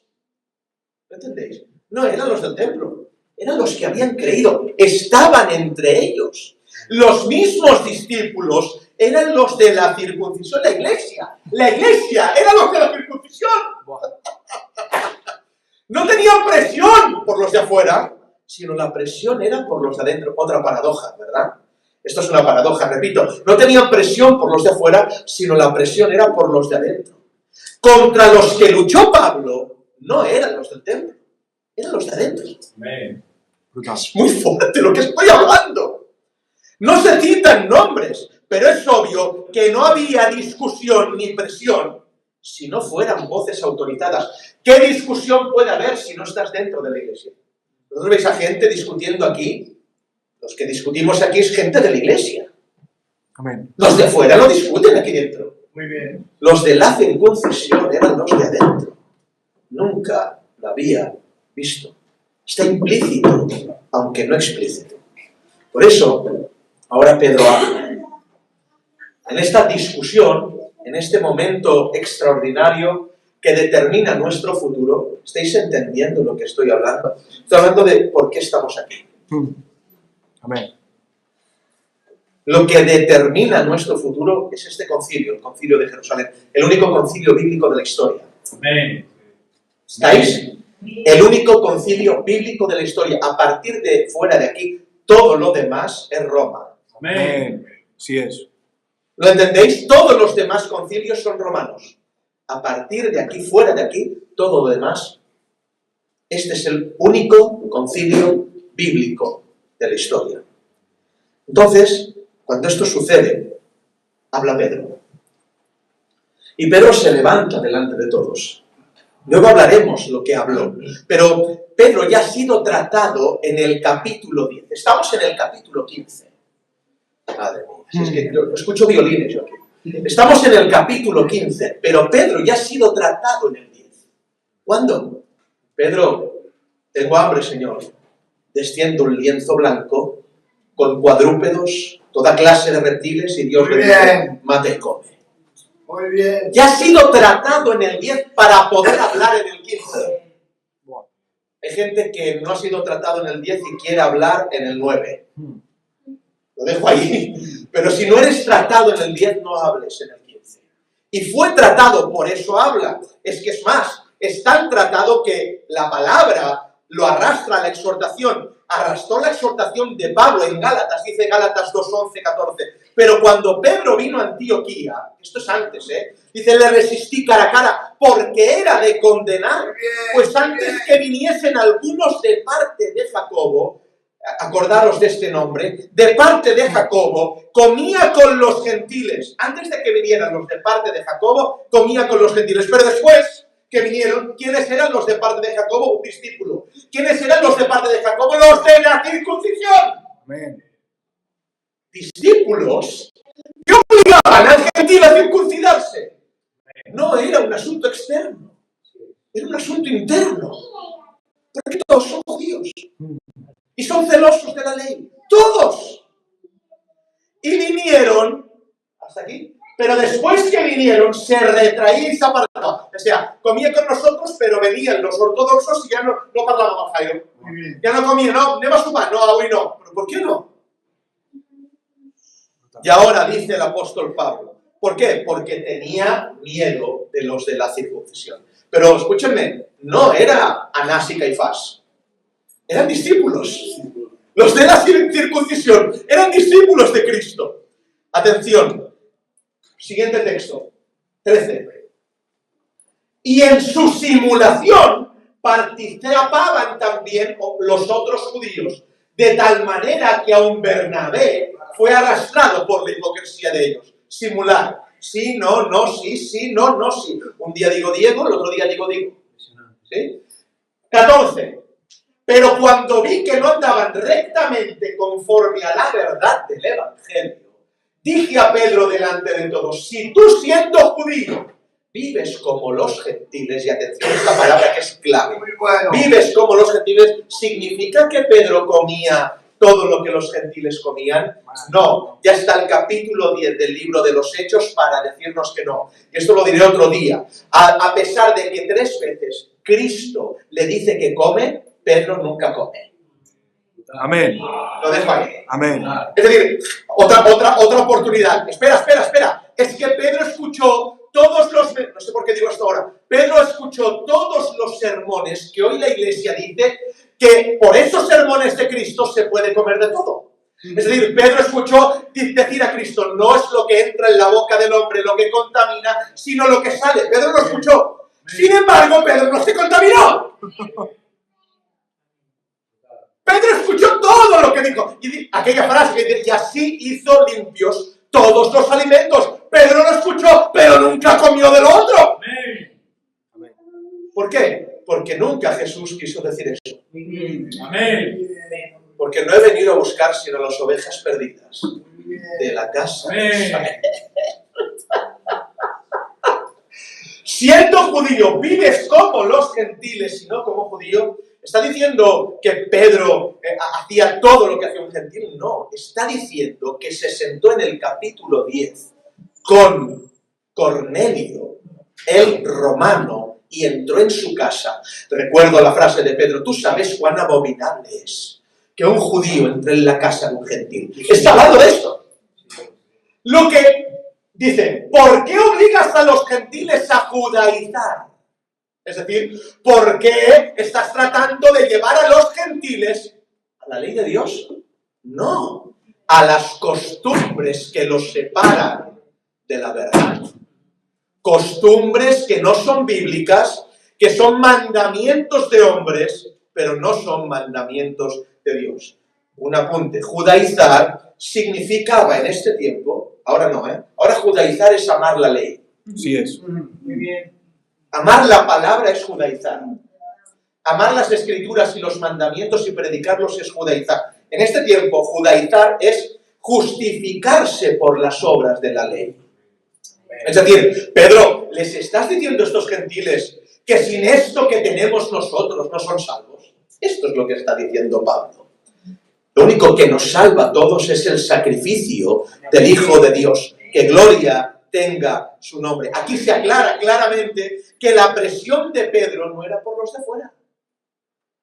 [SPEAKER 1] ¿Me entendéis? No eran los del templo, eran los que habían creído, estaban entre ellos. Los mismos discípulos eran los de la circuncisión, la iglesia eran los de la circuncisión. No tenían presión por los de afuera, sino la presión era por los de adentro. Otra paradoja, ¿verdad? Esto es una paradoja, repito. No tenían presión por los de afuera, sino la presión era por los de adentro. Contra los que luchó Pablo, no eran los del templo, eran los de adentro.
[SPEAKER 2] Amén.
[SPEAKER 1] Es muy fuerte lo que estoy hablando. No se citan nombres, pero es obvio que no había discusión ni presión si no fueran voces autorizadas. ¿Qué discusión puede haber si no estás dentro de la iglesia? ¿Vosotros veis a gente discutiendo aquí? Los que discutimos aquí es gente de la iglesia.
[SPEAKER 4] Amén.
[SPEAKER 1] Los de fuera no discuten aquí dentro.
[SPEAKER 2] Muy bien.
[SPEAKER 1] Los de la circuncisión eran los de adentro. Nunca lo había visto. Está implícito, aunque no explícito. Por eso, ahora Pedro habla. En esta discusión, en este momento extraordinario que determina nuestro futuro, ¿estáis entendiendo lo que estoy hablando? Estoy hablando de por qué estamos aquí.
[SPEAKER 4] Amén.
[SPEAKER 1] Lo que determina nuestro futuro es este concilio, el concilio de Jerusalén, el único concilio bíblico de la historia.
[SPEAKER 2] Amén.
[SPEAKER 1] ¿Estáis? El único concilio bíblico de la historia. A partir de fuera de aquí, todo lo demás es Roma.
[SPEAKER 2] Amén.
[SPEAKER 4] Sí es.
[SPEAKER 1] ¿Lo entendéis? Todos los demás concilios son romanos. A partir de aquí, fuera de aquí, todo lo demás Este es el único concilio bíblico de la historia. Entonces, cuando esto sucede, habla Pedro. Y Pedro se levanta delante de todos. Luego hablaremos lo que habló. Pero Pedro ya ha sido tratado en el capítulo 10. Estamos en el capítulo 15. Madre mía, si es que yo escucho violines yo aquí. Estamos en el capítulo 15, pero Pedro ya ha sido tratado en el 10. ¿Cuándo? Pedro, tengo hambre, Señor. Desciendo un lienzo blanco con cuadrúpedos, toda clase de reptiles, y Dios le dice, mate y come.
[SPEAKER 3] Muy bien.
[SPEAKER 1] Ya ha sido tratado en el 10 para poder hablar en el 15. Hay gente que no ha sido tratado en el 10 y quiere hablar en el 9. Lo dejo ahí. Pero si no eres tratado en el 10, no hables en el 15. Y fue tratado, por eso habla. Es que es más, es tan tratado que la palabra lo arrastra a la exhortación. Arrastró la exhortación de Pablo en Gálatas, dice Gálatas 2, 11, 14. Pero cuando Pedro vino a Antioquía, esto es antes, dice, le resistí cara a cara, porque era de condenar. Pues antes que viniesen algunos de parte de Jacobo, acordaros de este nombre, de parte de Jacobo, comía con los gentiles. Antes de que vinieran los de parte de Jacobo, comía con los gentiles. Pero después que vinieron, ¿quiénes eran los de parte de Jacobo? Un discípulo. ¿Quiénes eran los de parte de Jacobo? Los de la circuncisión.
[SPEAKER 4] Amén.
[SPEAKER 1] Discípulos que obligaban al gentil a circuncidarse. No era un asunto externo, era un asunto interno. Porque todos son judíos y son celosos de la ley. ¡Todos! Y vinieron, hasta aquí, pero después que vinieron, se retraía y se apartaba. O sea, comía con nosotros, pero venían los ortodoxos y ya no parlaba más Jairo. Ya no comía, no va su pan, no, hoy no. ¿Pero por qué no? Y ahora dice el apóstol Pablo. ¿Por qué? Porque tenía miedo de los de la circuncisión. Pero escúchenme, no era Anás y Caifás. Eran discípulos. Los de la circuncisión eran discípulos de Cristo. Atención. Siguiente texto. 13. Y en su simulación participaban también los otros judíos, de tal manera que aun Bernabé fue arrastrado por la hipocresía de ellos. Simular. Sí, no, no, sí, sí, no, no, sí. Un día digo Diego, el otro día digo Diego. ¿Sí? 14. Pero cuando vi que no andaban rectamente conforme a la verdad del Evangelio, dije a Pedro delante de todos, si tú siendo judío vives como los gentiles, y atención a esta palabra que es clave, vives como los gentiles, ¿significa que Pedro comía todo lo que los gentiles comían? No, ya está el capítulo 10 del libro de los Hechos para decirnos que no. Esto lo diré otro día. A pesar de que 3 veces Cristo le dice que come, Pedro nunca come.
[SPEAKER 4] Amén.
[SPEAKER 1] Lo dejo ahí.
[SPEAKER 4] Amén.
[SPEAKER 1] Es decir, otra oportunidad. Espera. Es que Pedro escuchó todos los... No sé por qué digo esto ahora. Pedro escuchó todos los sermones que hoy la Iglesia dice que por esos sermones de Cristo se puede comer de todo. Es decir, Pedro escuchó decir a Cristo, no es lo que entra en la boca del hombre lo que contamina, sino lo que sale. Pedro lo escuchó. Sin embargo, Pedro no se contaminó. Pedro escuchó todo lo que dijo. Y aquella frase que dice, y así hizo limpios todos los alimentos. Pedro lo escuchó, pero nunca comió del otro.
[SPEAKER 2] Amén.
[SPEAKER 1] ¿Por qué? Porque nunca Jesús quiso decir eso.
[SPEAKER 2] Amén.
[SPEAKER 1] Porque no he venido a buscar sino las ovejas perdidas de la casa de Israel. Siendo judío, vives como los gentiles y no como judío. ¿Está diciendo que Pedro hacía todo lo que hacía un gentil? No, está diciendo que se sentó en el capítulo 10 con Cornelio, el romano, y entró en su casa. Recuerdo la frase de Pedro, tú sabes cuán abominable es que un judío entre en la casa de un gentil. Está hablando de esto. Lo que dice, ¿por qué obligas a los gentiles a judaizar? Es decir, ¿por qué estás tratando de llevar a los gentiles a la ley de Dios? No, a las costumbres que los separan de la verdad. Costumbres que no son bíblicas, que son mandamientos de hombres pero no son mandamientos de Dios. Un apunte, judaizar significaba en este tiempo, ahora no, ahora judaizar es amar la ley.
[SPEAKER 4] Sí es.
[SPEAKER 2] Muy bien.
[SPEAKER 1] Amar la palabra es judaizar. Amar las escrituras y los mandamientos y predicarlos es judaizar. En este tiempo, judaizar es justificarse por las obras de la ley. Es decir, Pedro, ¿les estás diciendo a estos gentiles que sin esto que tenemos nosotros no son salvos? Esto es lo que está diciendo Pablo. Lo único que nos salva a todos es el sacrificio del Hijo de Dios. Que gloria tenga su nombre. Aquí se aclara claramente que la presión de Pedro no era por los de fuera.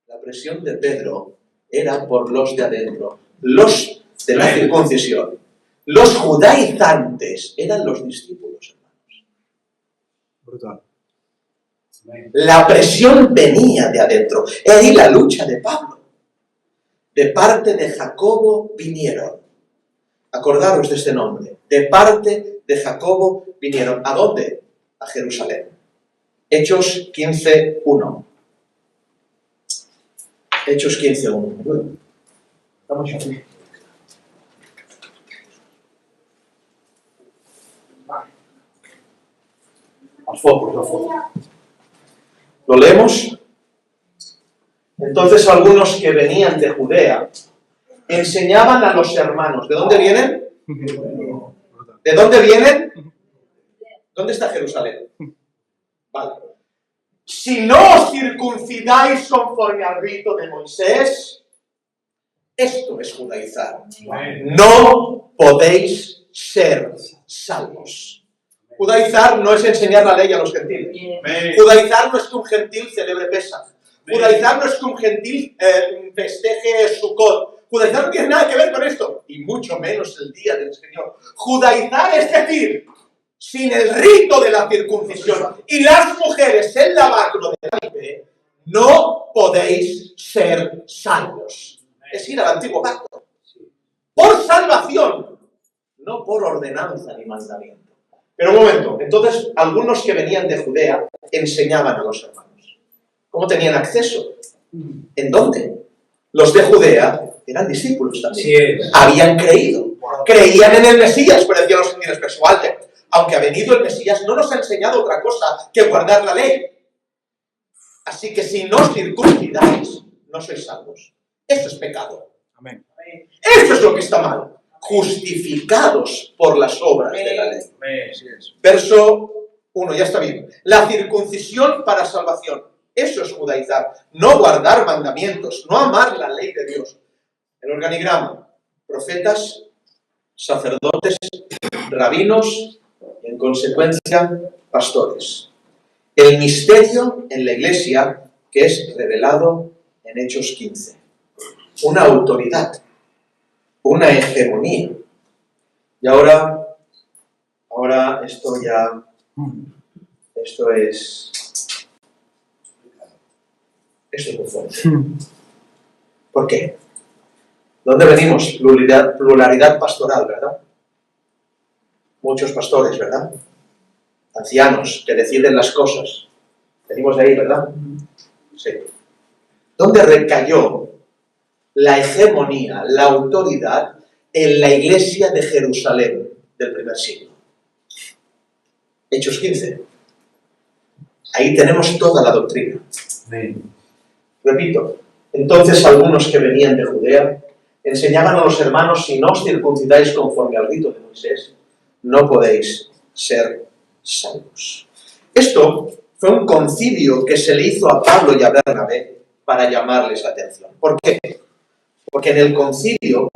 [SPEAKER 1] La presión de Pedro era por los de adentro. Los de la circuncisión. Los judaizantes eran los discípulos, hermanos.
[SPEAKER 4] Brutal.
[SPEAKER 1] La presión venía de adentro. He ahí la lucha de Pablo. De parte de Jacobo vinieron. Acordaros de este nombre. De parte de Jacobo vinieron. ¿A dónde? A Jerusalén. Hechos 15:1. Hechos 15:1. Vamos aquí. Al foco. ¿Lo leemos? Entonces algunos que venían de Judea enseñaban a los hermanos. ¿De dónde vienen? ¿De dónde vienen? ¿Dónde está Jerusalén? Vale. Si no os circuncidáis conforme al rito de Moisés, esto es judaizar. No podéis ser salvos. Judaizar no es enseñar la ley a los gentiles. Judaizar no es que un gentil celebre Pesaj. Judaizar no es que un gentil festeje Sukkot. Judaizar no tiene nada que ver con esto, y mucho menos el día del Señor. Judaizar es decir, sin el rito de la circuncisión y las mujeres el lavacro de la nariz, no podéis ser salvos. Es ir al antiguo pacto. Por salvación, no por ordenanza ni mandamiento. Pero un momento, entonces algunos que venían de Judea enseñaban a los hermanos. ¿Cómo tenían acceso? ¿En dónde? Los de Judea eran discípulos también.
[SPEAKER 2] Sí.
[SPEAKER 1] Habían creído. Creían en el Mesías, pero decían los gentiles, pero aunque ha venido el Mesías, no nos ha enseñado otra cosa que guardar la ley. Así que si no os circuncidáis, no sois salvos. Eso es pecado.
[SPEAKER 4] Amén.
[SPEAKER 1] Eso es lo que está mal. Justificados por las obras de la ley.
[SPEAKER 4] Así es.
[SPEAKER 1] Verso 1, ya está bien. La circuncisión para salvación. Eso es judaizar. No guardar mandamientos, no amar la ley de Dios. El organigrama. Profetas, sacerdotes, rabinos y en consecuencia pastores. El misterio en la iglesia que es revelado en Hechos 15. Una autoridad. Una hegemonía. Y ahora esto es muy fuerte. ¿Por qué? ¿Dónde venimos? Pluralidad pastoral, ¿verdad? Muchos pastores, ¿verdad? Ancianos que deciden las cosas. Venimos de ahí, ¿verdad? Sí. ¿Dónde recayó la hegemonía, la autoridad en la iglesia de Jerusalén del primer siglo? Hechos 15. Ahí tenemos toda la doctrina. Repito, entonces algunos que venían de Judea enseñaban a los hermanos: si no os circuncidáis conforme al rito de Moisés, no podéis ser salvos. Esto fue un concilio que se le hizo a Pablo y a Bernabé para llamarles la atención. ¿Por qué? Porque en el concilio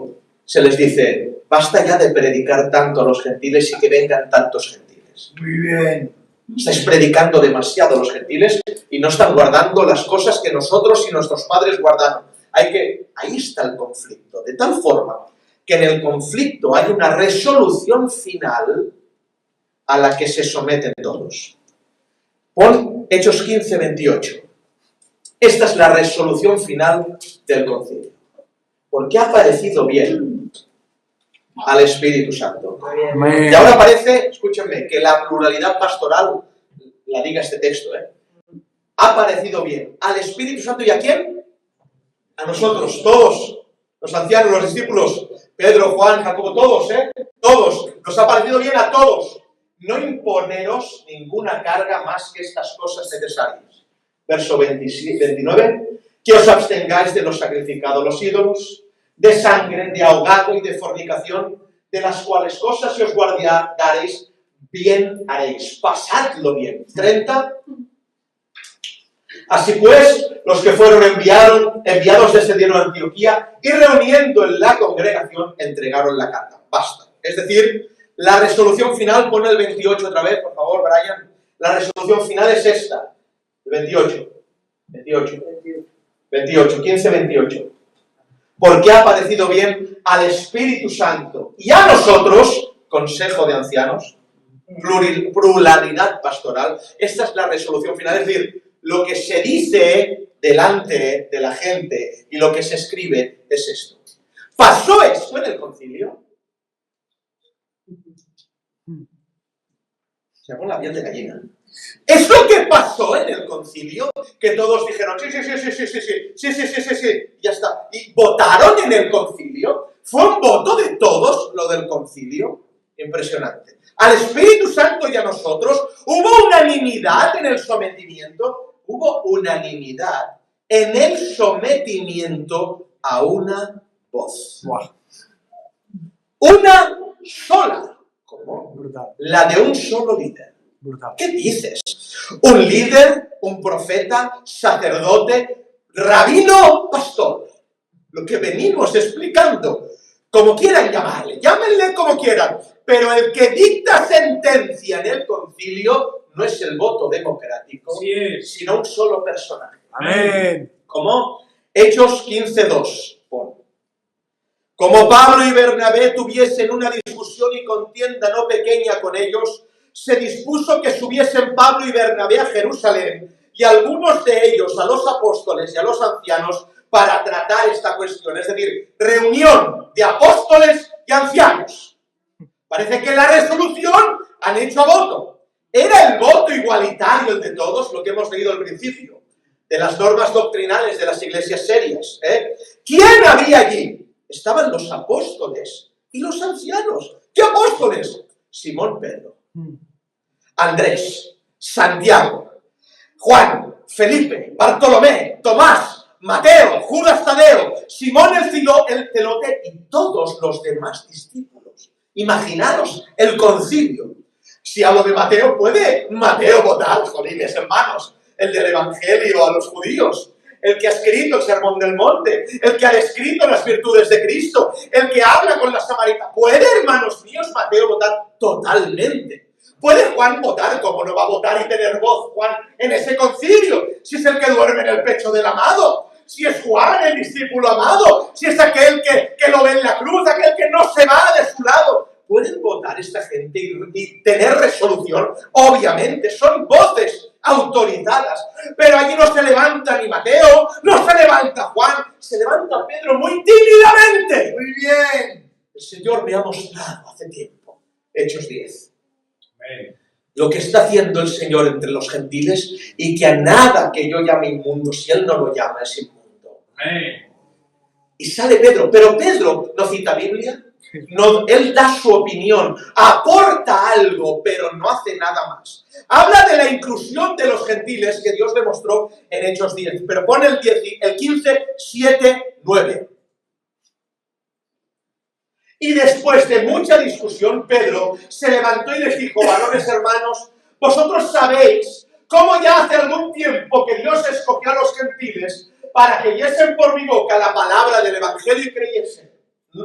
[SPEAKER 1] se les dice: basta ya de predicar tanto a los gentiles y que vengan tantos gentiles.
[SPEAKER 2] Muy bien.
[SPEAKER 1] Estáis predicando demasiado a los gentiles y no están guardando las cosas que nosotros y nuestros padres guardaron. Ahí está el conflicto. De tal forma que en el conflicto hay una resolución final a la que se someten todos. Pon Hechos 15, 28. Esta es la resolución final del concilio. Porque ha parecido bien al Espíritu Santo.
[SPEAKER 4] Amén.
[SPEAKER 1] Y ahora parece, escúchenme, que la pluralidad pastoral la diga este texto, ha parecido bien al Espíritu Santo. ¿Y a quién? A nosotros, todos, los ancianos, los discípulos, Pedro, Juan, Jacobo, todos, todos, nos ha parecido bien a todos no imponeros ninguna carga más que estas cosas necesarias. Verso 29, que os abstengáis de los sacrificados a los ídolos, de sangre, de ahogado y de fornicación, de las cuales cosas si os guardaréis, bien haréis. Pasadlo bien. 30. Así pues, los que fueron enviados descendieron a Antioquía y reuniendo en la congregación entregaron la carta. Basta. Es decir, la resolución final, pon el 28 otra vez, por favor, Brian. La resolución final es esta. El 28. 15, 28. Porque ha parecido bien al Espíritu Santo y a nosotros, Consejo de Ancianos, pluralidad pastoral. Esta es la resolución final, es decir, lo que se dice delante de la gente y lo que se escribe es esto. ¿Pasó esto en el concilio? Se pone la piel de gallina. ¿Es lo que pasó en el concilio? Que todos dijeron, sí, ya está. ¿Y votaron en el concilio? ¿Fue un voto de todos lo del concilio? Impresionante. Al Espíritu Santo y a nosotros, ¿hubo unanimidad en el sometimiento? Hubo unanimidad en el sometimiento a una voz.
[SPEAKER 4] Wow.
[SPEAKER 1] Una sola. ¿Cómo?
[SPEAKER 4] Brutal.
[SPEAKER 1] La de un solo líder.
[SPEAKER 4] Brutal.
[SPEAKER 1] ¿Qué dices? ¿Un líder, un profeta, sacerdote, rabino, pastor? Lo que venimos explicando, como quieran llamarle, llámenle como quieran, pero el que dicta sentencia en el concilio no es el voto democrático, sino un solo personaje.
[SPEAKER 4] Amén.
[SPEAKER 1] ¿Cómo? Hechos 15:2. Pon. Como Pablo y Bernabé tuviesen una discusión y contienda no pequeña con ellos, se dispuso que subiesen Pablo y Bernabé a Jerusalén y algunos de ellos a los apóstoles y a los ancianos para tratar esta cuestión. Es decir, reunión de apóstoles y ancianos. Parece que la resolución han hecho a voto. ¿Era el voto igualitario el de todos? Lo que hemos leído al principio, de las normas doctrinales de las iglesias serias. ¿Quién había allí? Estaban los apóstoles y los ancianos. ¿Qué apóstoles? Simón Pedro, Andrés, Santiago, Juan, Felipe, Bartolomé, Tomás, Mateo, Judas Tadeo, Simón el celote y todos los demás discípulos. Imaginaros el concilio. Si hablo de Mateo, ¿puede Mateo votar, jolines hermanos, el del Evangelio a los judíos? El que ha escrito el Sermón del Monte, el que ha escrito las virtudes de Cristo, el que habla con la samaritana. ¿Puede, hermanos míos, Mateo votar? Totalmente. ¿Puede Juan votar? ¿Cómo no va a votar y tener voz Juan en ese concilio? Si es el que duerme en el pecho del amado, si es Juan, el discípulo amado, si es aquel que lo ve en la cruz, aquel que no se va de su lado. ¿Pueden votar esta gente y tener resolución? Obviamente, son voces autorizadas. Pero allí no se levanta ni Mateo, no se levanta Juan, se levanta Pedro muy tímidamente. Muy bien. El Señor me ha mostrado hace tiempo. Hechos 10. Amén. Lo que está haciendo el Señor entre los gentiles y que a nada que yo llame inmundo, si Él no lo llama, es inmundo. Amén. Y sale Pedro, pero Pedro no cita Biblia. No, él da su opinión, aporta algo, pero no hace nada más. Habla de la inclusión de los gentiles que Dios le mostró en Hechos 10, pero pone el 15, 7, 9. Y después de mucha discusión, Pedro se levantó y les dijo: varones hermanos, vosotros sabéis cómo ya hace algún tiempo que Dios escogió a los gentiles para que oyesen por mi boca la palabra del Evangelio y creyesen.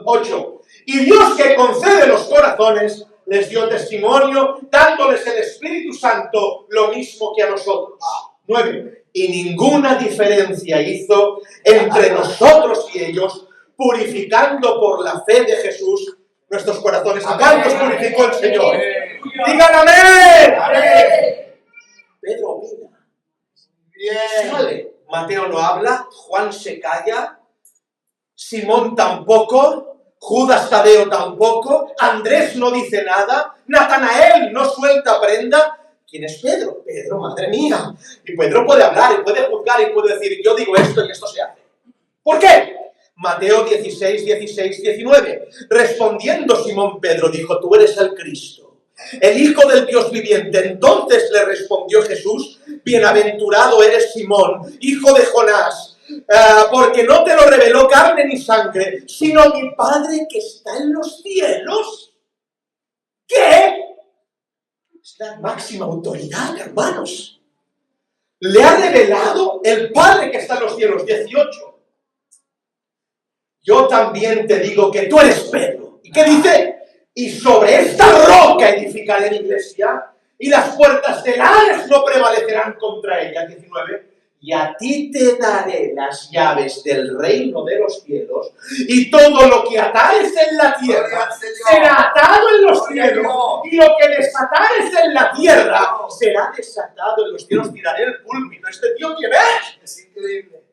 [SPEAKER 1] 8. Y Dios, que concede los corazones, les dio testimonio, dándoles el Espíritu Santo lo mismo que a nosotros. 9. Y ninguna diferencia hizo entre nosotros y ellos, purificando por la fe de Jesús nuestros corazones. ¿A cuántos purificó el Señor? ¡Digan amén! ¡Amén! Pedro opina. Sale. Mateo no habla, Juan se calla, Simón tampoco, Judas Tadeo tampoco, Andrés no dice nada, Natanael no suelta prenda. ¿Quién es Pedro? Pedro, madre mía. Y Pedro puede hablar, y puede juzgar, y puede decir: yo digo esto y esto se hace. ¿Por qué? Mateo 16, 16, 19. Respondiendo Simón Pedro, dijo: tú eres el Cristo, el Hijo del Dios viviente. Entonces le respondió Jesús: bienaventurado eres Simón, hijo de Jonás, porque no te lo reveló carne ni sangre, sino mi Padre que está en los cielos. ¿Qué? Es la máxima autoridad, hermanos. Le ha revelado el Padre que está en los cielos. 18. Yo también te digo que tú eres Pedro. ¿Y qué dice? Y sobre esta roca edificaré mi iglesia, y las puertas del Hades no prevalecerán contra ella. 19. Y a ti te daré las llaves del reino de los cielos, y todo lo que atares en la tierra será atado en los cielos, y lo que desatares en la tierra será desatado en los cielos. Tiraré el púlpito. ¿Este tío quién es?
[SPEAKER 3] Es increíble.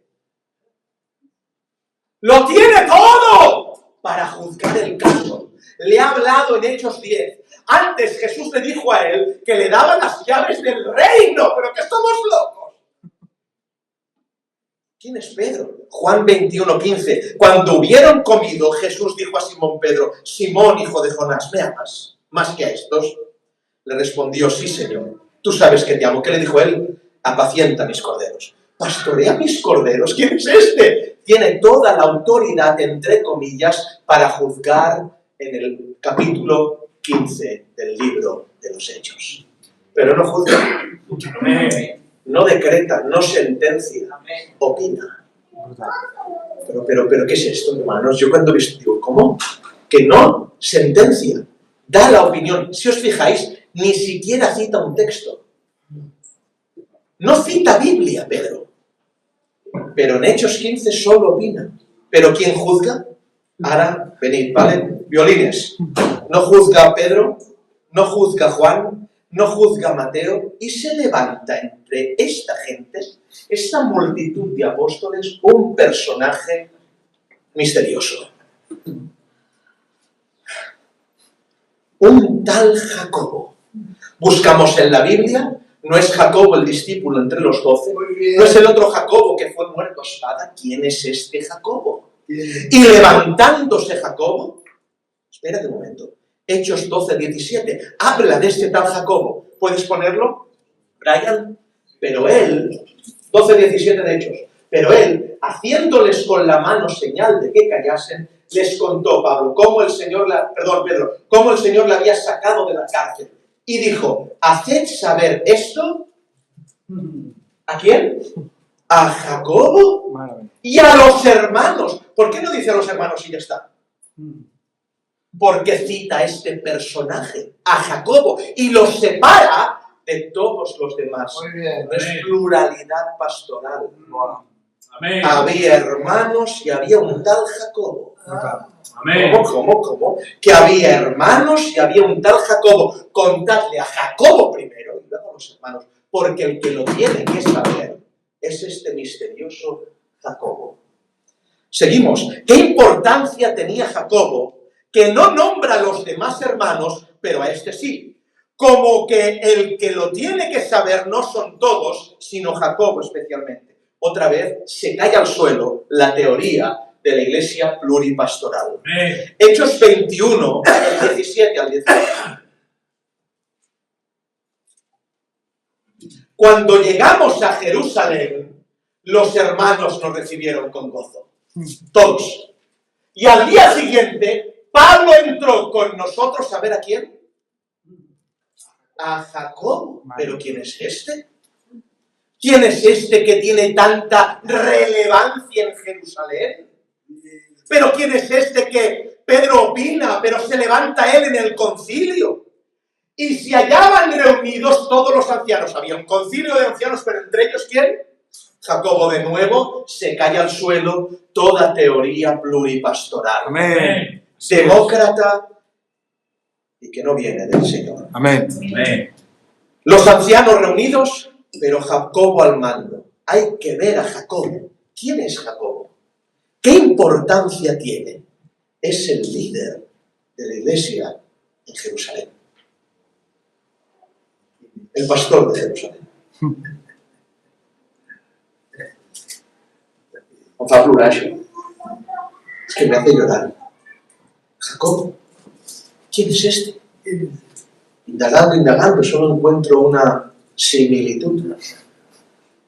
[SPEAKER 1] Lo tiene todo para juzgar el caso. Le ha hablado en Hechos 10. Antes Jesús le dijo a él que le daba las llaves del reino, pero que somos locos. ¿Quién es Pedro? Juan 21, 15. Cuando hubieron comido, Jesús dijo a Simón Pedro: Simón, hijo de Jonás, ¿me amas más que a estos? Le respondió: sí, Señor, tú sabes que te amo. ¿Qué le dijo él? Apacienta mis corderos. Pastorea mis corderos. ¿Quién es este? Tiene toda la autoridad, entre comillas, para juzgar en el capítulo 15 del libro de los Hechos. Pero no juzga, no decreta, no sentencia, opina. Pero ¿qué es esto, hermanos? Yo cuando digo, ¿cómo? Que no sentencia, da la opinión. Si os fijáis, ni siquiera cita un texto. No cita Biblia, Pedro. Pero en Hechos 15 solo opina. ¿Pero quién juzga? Ahora, venid, ¿vale? Violines. No juzga Pedro, no juzga Juan, no juzga Mateo, y se levanta entre esta gente, esta multitud de apóstoles, un personaje misterioso. Un tal Jacobo. Buscamos en la Biblia. No es Jacobo el discípulo entre los 12, no es el otro Jacobo que fue muerto a espada. ¿Quién es este Jacobo? Y levantándose Jacobo, espérate un momento, Hechos 12, 17, habla de este tal Jacobo. ¿Puedes ponerlo, Brian? Pero él, 12, 17 de Hechos, pero él, haciéndoles con la mano señal de que callasen, les contó Pedro cómo el Señor le había sacado de la cárcel. Y dijo: haced saber esto, ¿a quién? A Jacobo y a los hermanos. ¿Por qué no dice a los hermanos y ya está? Porque cita a este personaje, a Jacobo, y lo separa de todos los demás.
[SPEAKER 3] Muy bien.
[SPEAKER 1] No es pluralidad pastoral.
[SPEAKER 2] Amén.
[SPEAKER 1] Había hermanos y había un tal Jacobo.
[SPEAKER 2] Amén.
[SPEAKER 1] ¿Cómo? Que había hermanos y había un tal Jacobo. Contadle a Jacobo primero y luego a los hermanos, porque el que lo tiene que saber es este misterioso Jacobo. Seguimos. ¿Qué importancia tenía Jacobo? Que no nombra a los demás hermanos, pero a este sí. Como que el que lo tiene que saber no son todos, sino Jacobo especialmente. Otra vez se cae al suelo la teoría de la iglesia pluripastoral.
[SPEAKER 2] Amén.
[SPEAKER 1] Hechos 21, del 17 al 18. Cuando llegamos a Jerusalén, los hermanos nos recibieron con gozo. Todos. Y al día siguiente, Pablo entró con nosotros a ver a quién. A Jacobo. ¿Pero quién es este? ¿Quién es este que tiene tanta relevancia en Jerusalén? ¿Pero quién es este que Pedro opina, pero se levanta él en el concilio? Y se hallaban reunidos todos los ancianos. Había un concilio de ancianos, pero entre ellos, ¿quién? Jacobo de nuevo se cae al suelo toda teoría pluripastoral.
[SPEAKER 2] Amén.
[SPEAKER 1] Demócrata y que no viene del Señor.
[SPEAKER 4] Amén.
[SPEAKER 2] Amén.
[SPEAKER 1] Los ancianos reunidos, pero Jacobo al mando. Hay que ver a Jacobo. ¿Quién es Jacobo? ¿Qué importancia tiene? Es el líder de la iglesia en Jerusalén. El pastor de Jerusalén. fa plorar això. Es que me hace llorar. Jacob, ¿quién es este? Indagando, solo encuentro una similitud.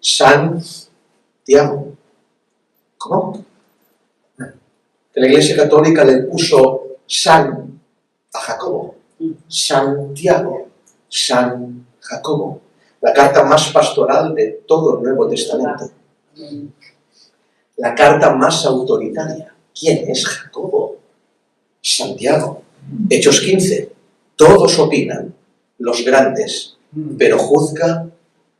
[SPEAKER 1] Santiago. ¿Cómo? Que la Iglesia Católica le puso San a Jacobo. Santiago. San Jacobo. La carta más pastoral de todo el Nuevo Testamento. La carta más autoritaria. ¿Quién es Jacobo? Santiago. Hechos 15. Todos opinan, los grandes, pero juzga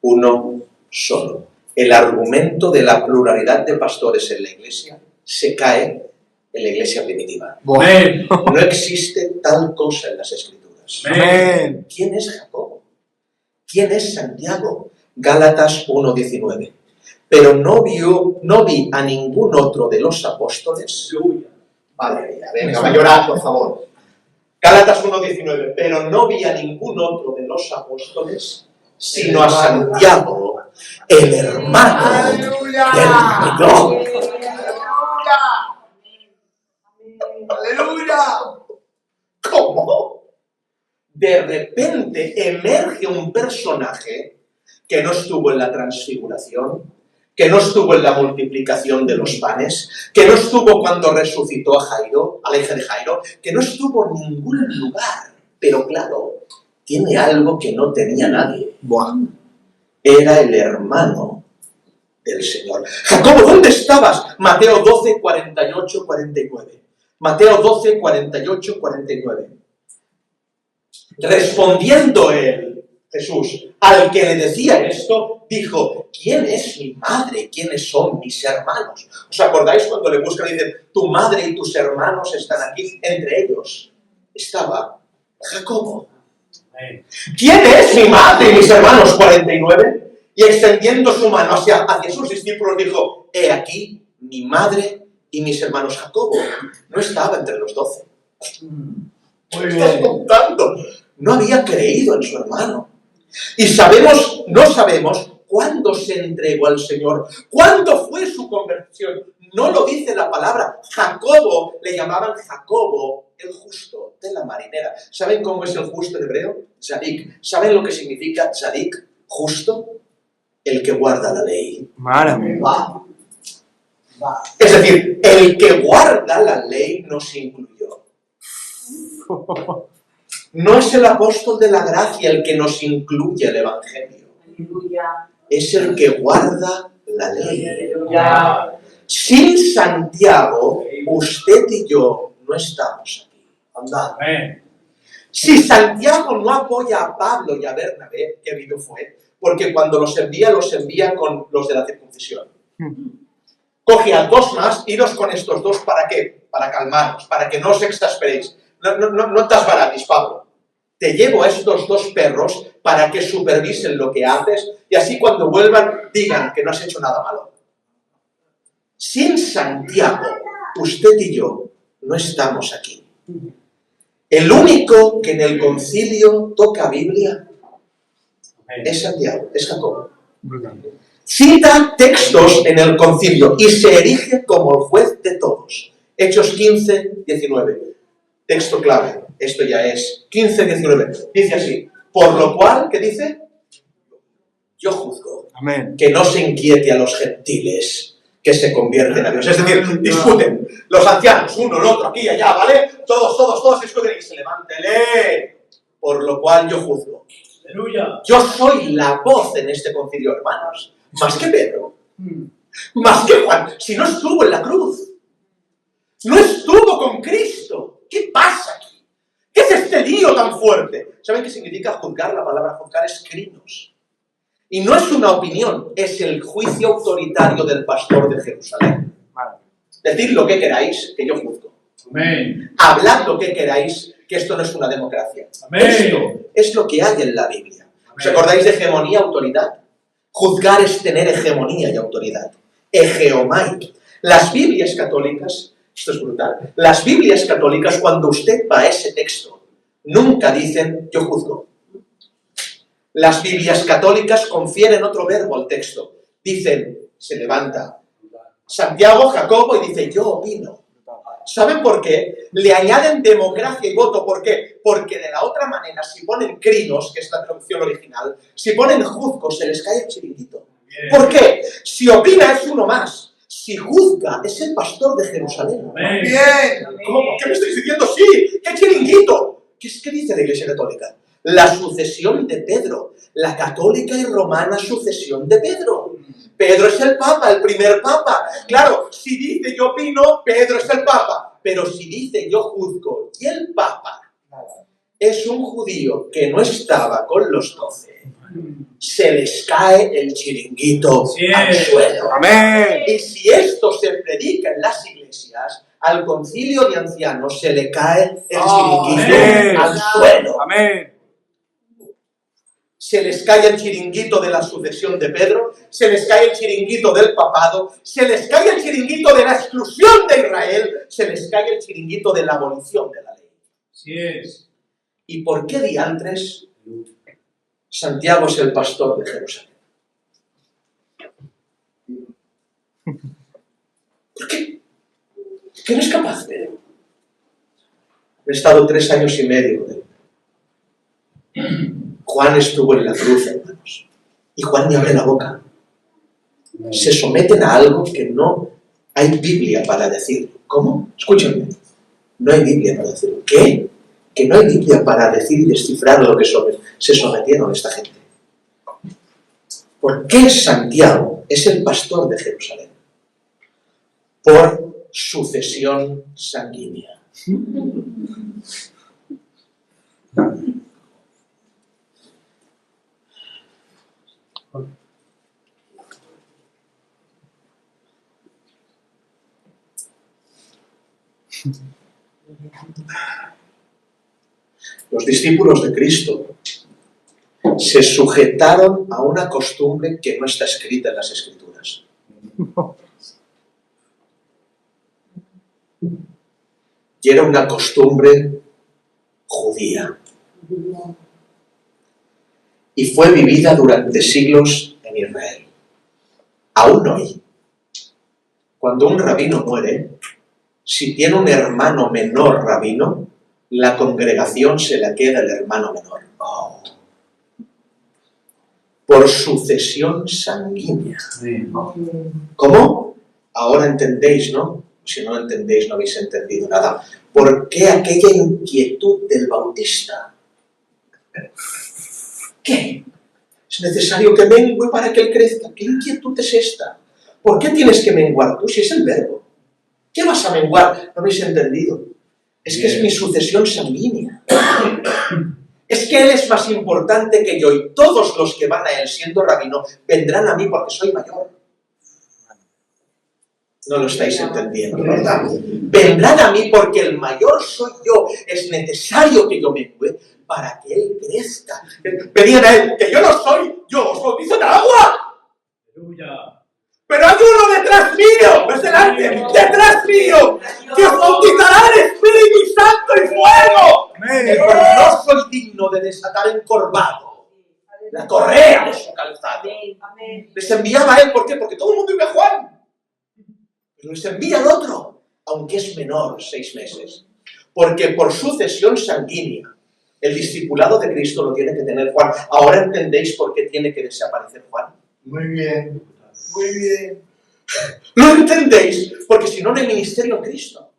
[SPEAKER 1] uno solo. El argumento de la pluralidad de pastores en la Iglesia se cae en la Iglesia primitiva.
[SPEAKER 2] Amén.
[SPEAKER 1] No existe tal cosa en las Escrituras.
[SPEAKER 4] Amén.
[SPEAKER 1] ¿Quién es Jacobo? ¿Quién es Santiago? Gálatas 1:19. Pero no vi a ningún otro de los apóstoles. Madre mía, venga, va a llorar, por favor. Gálatas 1:19. Pero no vi a ningún otro de los apóstoles, sino a Santiago, el hermano del menor.
[SPEAKER 3] ¡Aleluya!
[SPEAKER 1] ¿Cómo? De repente emerge un personaje que no estuvo en la transfiguración, que no estuvo en la multiplicación de los panes, que no estuvo cuando resucitó a Jairo, a la hija de Jairo, que no estuvo en ningún lugar. Pero claro, tiene algo que no tenía nadie.
[SPEAKER 4] Buah.
[SPEAKER 1] Era el hermano del Señor. Jacobo, ¿dónde estabas? Mateo 12, 48, 49. Mateo 12, 48, 49. Respondiendo él, Jesús, al que le decía esto, dijo, ¿quién es mi madre? ¿Quiénes son mis hermanos? ¿Os acordáis cuando le buscan y dicen, tu madre y tus hermanos están aquí? Entre ellos estaba Jacobo. ¿Quién es mi madre y mis hermanos? 49. Y extendiendo su mano hacia sus discípulos dijo, he aquí mi madre y mis hermanos. Jacobo no estaba entre los 12. ¿Qué estás contando? No había creído en su hermano. Y no sabemos cuándo se entregó al Señor, cuándo fue su conversión. No lo dice la palabra. Jacobo, le llamaban Jacobo el justo, de la marinera. ¿Saben cómo es el justo en hebreo? Tzadik. ¿Saben lo que significa tzadik? Justo, el que guarda la ley.
[SPEAKER 4] Madre mía.
[SPEAKER 1] Es decir, el que guarda la ley nos incluyó. No es el apóstol de la gracia el que nos incluye el Evangelio. Es el que guarda la ley. Sin Santiago, usted y yo no estamos aquí. Andad. Si Santiago no apoya a Pablo y a Bernabé, qué vivo fue, porque cuando los envía con los de la circuncisión. Coge a dos más, iros con estos dos, ¿para qué? Para calmarnos, para que no os exasperéis. No te asbarates, Pablo. Te llevo a estos dos perros para que supervisen lo que haces y así cuando vuelvan digan que no has hecho nada malo. Sin Santiago, usted y yo no estamos aquí. El único que en el concilio toca Biblia es Santiago, es Jacobo. Cita textos en el concilio y se erige como el juez de todos. Hechos 15, 19. Texto clave. Esto ya es 15, 19. Dice así. Por lo cual, ¿qué dice? Yo juzgo.
[SPEAKER 4] Amén.
[SPEAKER 1] Que no se inquiete a los gentiles que se convierten a Dios. Es decir, discuten. Los ancianos, uno, el otro, aquí y allá, ¿vale? Todos discuten y se levanten. Por lo cual yo juzgo.
[SPEAKER 2] Aleluya.
[SPEAKER 1] Yo soy la voz en este concilio, hermanos. Más que Pedro. Más que Juan. Si no estuvo en la cruz. No estuvo con Cristo. ¿Qué pasa aquí? ¿Qué es este lío tan fuerte? ¿Saben qué significa juzgar? La palabra juzgar es crinos. Y no es una opinión, es el juicio autoritario del pastor de Jerusalén. Decid lo que queráis, que yo juzgo.
[SPEAKER 2] Amén.
[SPEAKER 1] Hablad lo que queráis, que esto no es una democracia.
[SPEAKER 2] Amén.
[SPEAKER 1] Esto es lo que hay en la Biblia. ¿Os acordáis de hegemonía, autoridad? Juzgar es tener hegemonía y autoridad. Egeomai. Las Biblias católicas, esto es brutal, las Biblias católicas, cuando usted va a ese texto, nunca dicen yo juzgo. Las Biblias católicas confieren otro verbo al texto. Dicen, se levanta, Santiago, Jacobo, y dice, yo opino. ¿Saben por qué? Le añaden democracia y voto. ¿Por qué? Porque de la otra manera, si ponen crinos, que es la traducción original, si ponen juzgos, se les cae el chiringuito. ¿Por qué? Si opina es uno más. Si juzga es el pastor de Jerusalén.
[SPEAKER 2] Bien.
[SPEAKER 1] ¿Cómo? ¿Qué me estáis diciendo? Sí, ¿qué chiringuito? ¿Qué dice la Iglesia Católica? La sucesión de Pedro. La católica y romana sucesión de Pedro. Pedro es el Papa, el primer Papa. Claro, si dice yo opino, Pedro es el Papa. Pero si dice yo juzgo y el Papa es un judío que no estaba con los 12, se les cae el chiringuito al suelo.
[SPEAKER 4] Amén.
[SPEAKER 1] Y si esto se predica en las iglesias, al concilio de ancianos se le cae el chiringuito
[SPEAKER 4] Amén.
[SPEAKER 1] al suelo.
[SPEAKER 4] Amén.
[SPEAKER 1] Se les cae el chiringuito de la sucesión de Pedro, se les cae el chiringuito del papado, se les cae el chiringuito de la exclusión de Israel, se les cae el chiringuito de la abolición de la ley.
[SPEAKER 2] Así es.
[SPEAKER 1] ¿Y por qué diantres Santiago es el pastor de Jerusalén? ¿Por qué? ¿Qué no es capaz de? He estado 3 años y medio con él. Juan estuvo en la cruz, hermanos. Y Juan ni abre la boca. Se someten a algo que no hay Biblia para decir. ¿Cómo? Escúchenme. No hay Biblia para decir. ¿Qué? Que no hay Biblia para decir y descifrar lo que se sometieron esta gente. ¿Por qué Santiago es el pastor de Jerusalén? Por sucesión sanguínea. Los discípulos de Cristo se sujetaron a una costumbre que no está escrita en las Escrituras. Y era una costumbre judía. Y fue vivida durante siglos en Israel. Aún hoy, cuando un rabino muere, si tiene un hermano menor rabino, la congregación se la queda el hermano menor. Oh. Por sucesión sanguínea. ¿Cómo? Ahora entendéis, ¿no? Si no lo entendéis, no habéis entendido nada. ¿Por qué aquella inquietud del bautista? ¿Qué? Es necesario que mengue para que él crezca. ¿Qué inquietud es esta? ¿Por qué tienes que menguar tú si es el verbo? ¿Qué vas a menguar? No habéis entendido. Es que es mi sucesión sanguínea. Es que él es más importante que yo y todos los que van a él siendo rabino vendrán a mí porque soy mayor. No lo estáis entendiendo, ¿verdad? Vendrán a mí porque el mayor soy yo. Es necesario que yo mengue para que él crezca. Pedían a él, que yo no soy, yo os bautizo en agua.
[SPEAKER 2] Aleluya.
[SPEAKER 1] Pero hay uno detrás mío, no es delante, detrás mío, que os bautizará en Espíritu Santo y fuego.
[SPEAKER 4] Amén.
[SPEAKER 1] Pero no soy digno de desatar encorvado la correa de su calzado. Les enviaba a él, ¿por qué? Porque todo el mundo iba a Juan. Pero les envía al otro, aunque es menor, 6 meses. Porque por sucesión sanguínea, el discipulado de Cristo lo tiene que tener Juan. ¿Ahora entendéis por qué tiene que desaparecer Juan?
[SPEAKER 3] Muy bien. Muy bien.
[SPEAKER 1] ¿Lo entendéis? Porque si no, no hay ministerio en Cristo.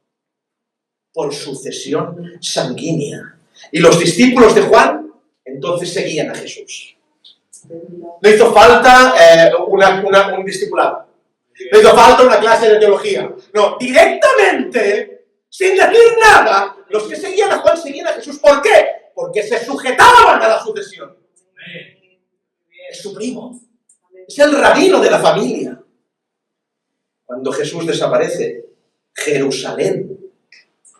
[SPEAKER 1] Por sucesión sanguínea. Y los discípulos de Juan, entonces seguían a Jesús. No hizo falta un discipulado. No hizo falta una clase de teología. No, directamente, sin decir nada, los que seguían a Juan seguían a Jesús. ¿Por qué? Porque se sujetaban a la sucesión. Es su primo. Es el rabino de la familia. Cuando Jesús desaparece, Jerusalén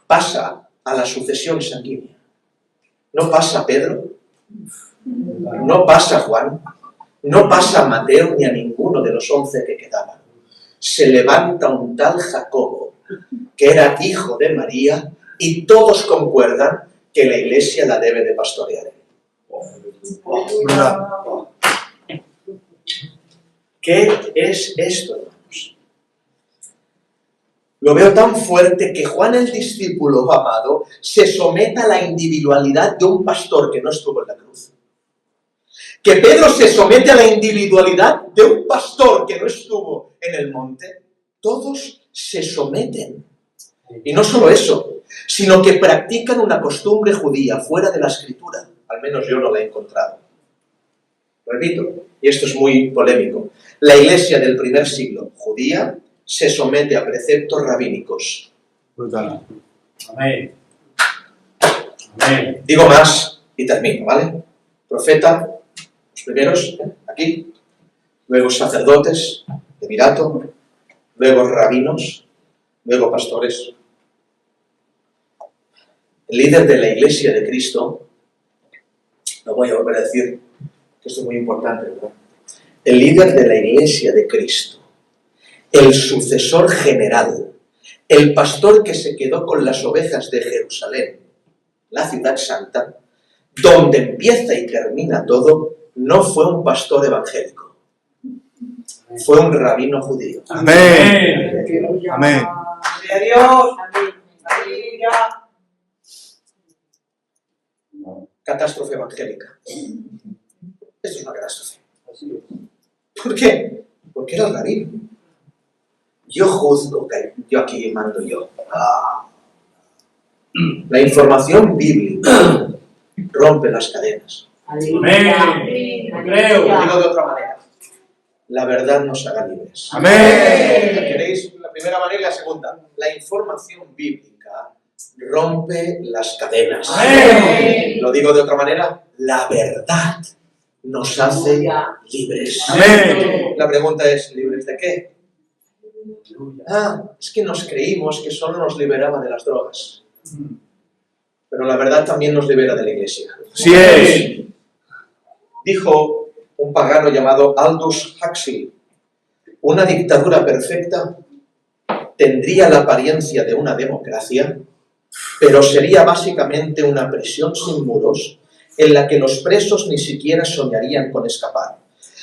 [SPEAKER 1] pasa a la sucesión sanguínea. No pasa Pedro, no pasa Juan, no pasa a Mateo ni a ninguno de los 11 que quedaban. Se levanta un tal Jacobo, que era hijo de María, y todos concuerdan que la iglesia la debe de pastorear. ¿Qué es esto, hermanos? Lo veo tan fuerte que Juan el discípulo amado se someta a la individualidad de un pastor que no estuvo en la cruz. Que Pedro se somete a la individualidad de un pastor que no estuvo en el monte. Todos se someten. Y no solo eso, sino que practican una costumbre judía fuera de la Escritura. Al menos yo no la he encontrado. Repito, y esto es muy polémico. La iglesia del primer siglo, judía, se somete a preceptos rabínicos.
[SPEAKER 4] Brutal.
[SPEAKER 2] Amén. Amén.
[SPEAKER 1] Digo más y termino, ¿vale? Profeta, los primeros, aquí, luego sacerdotes, levirato, luego rabinos, luego pastores. El líder de la iglesia de Cristo, lo voy a volver a decir, que esto es muy importante, ¿verdad? El líder de la iglesia de Cristo, el sucesor general, el pastor que se quedó con las ovejas de Jerusalén, la ciudad santa, donde empieza y termina todo, no fue un pastor evangélico, fue un rabino judío.
[SPEAKER 4] Amén. Amén.
[SPEAKER 3] Gloria a Dios. Aleluya.
[SPEAKER 1] Catástrofe evangélica. Esto es una catástrofe. ¿Por qué? Porque era el rabino. Yo juzgo, que yo aquí mando yo. La información bíblica rompe las cadenas.
[SPEAKER 2] Amén. Lo
[SPEAKER 1] Lo
[SPEAKER 2] creo.
[SPEAKER 1] digo de otra manera. La verdad nos haga libres.
[SPEAKER 4] Amén.
[SPEAKER 1] ¿Queréis la primera manera y la segunda? La información bíblica rompe las cadenas.
[SPEAKER 2] Amén.
[SPEAKER 1] Lo digo de otra manera. La verdad nos hace libres.
[SPEAKER 4] Amén.
[SPEAKER 1] La pregunta es, ¿libres de qué? Es que nos creímos que solo nos liberaba de las drogas. Pero la verdad también nos libera de la iglesia.
[SPEAKER 4] Así es.
[SPEAKER 1] Dijo un pagano llamado Aldous Huxley, una dictadura perfecta tendría la apariencia de una democracia, pero sería básicamente una prisión sin muros en la que los presos ni siquiera soñarían con escapar.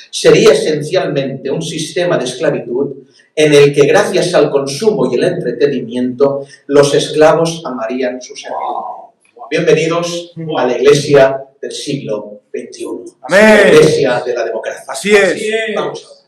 [SPEAKER 1] Sería esencialmente un sistema de esclavitud en el que gracias al consumo y el entretenimiento los esclavos amarían su servidumbre. Bienvenidos a la iglesia del siglo XXI.
[SPEAKER 4] Amén.
[SPEAKER 1] La iglesia de la democracia.
[SPEAKER 4] Así es.
[SPEAKER 2] Así es.
[SPEAKER 1] Vamos a orar.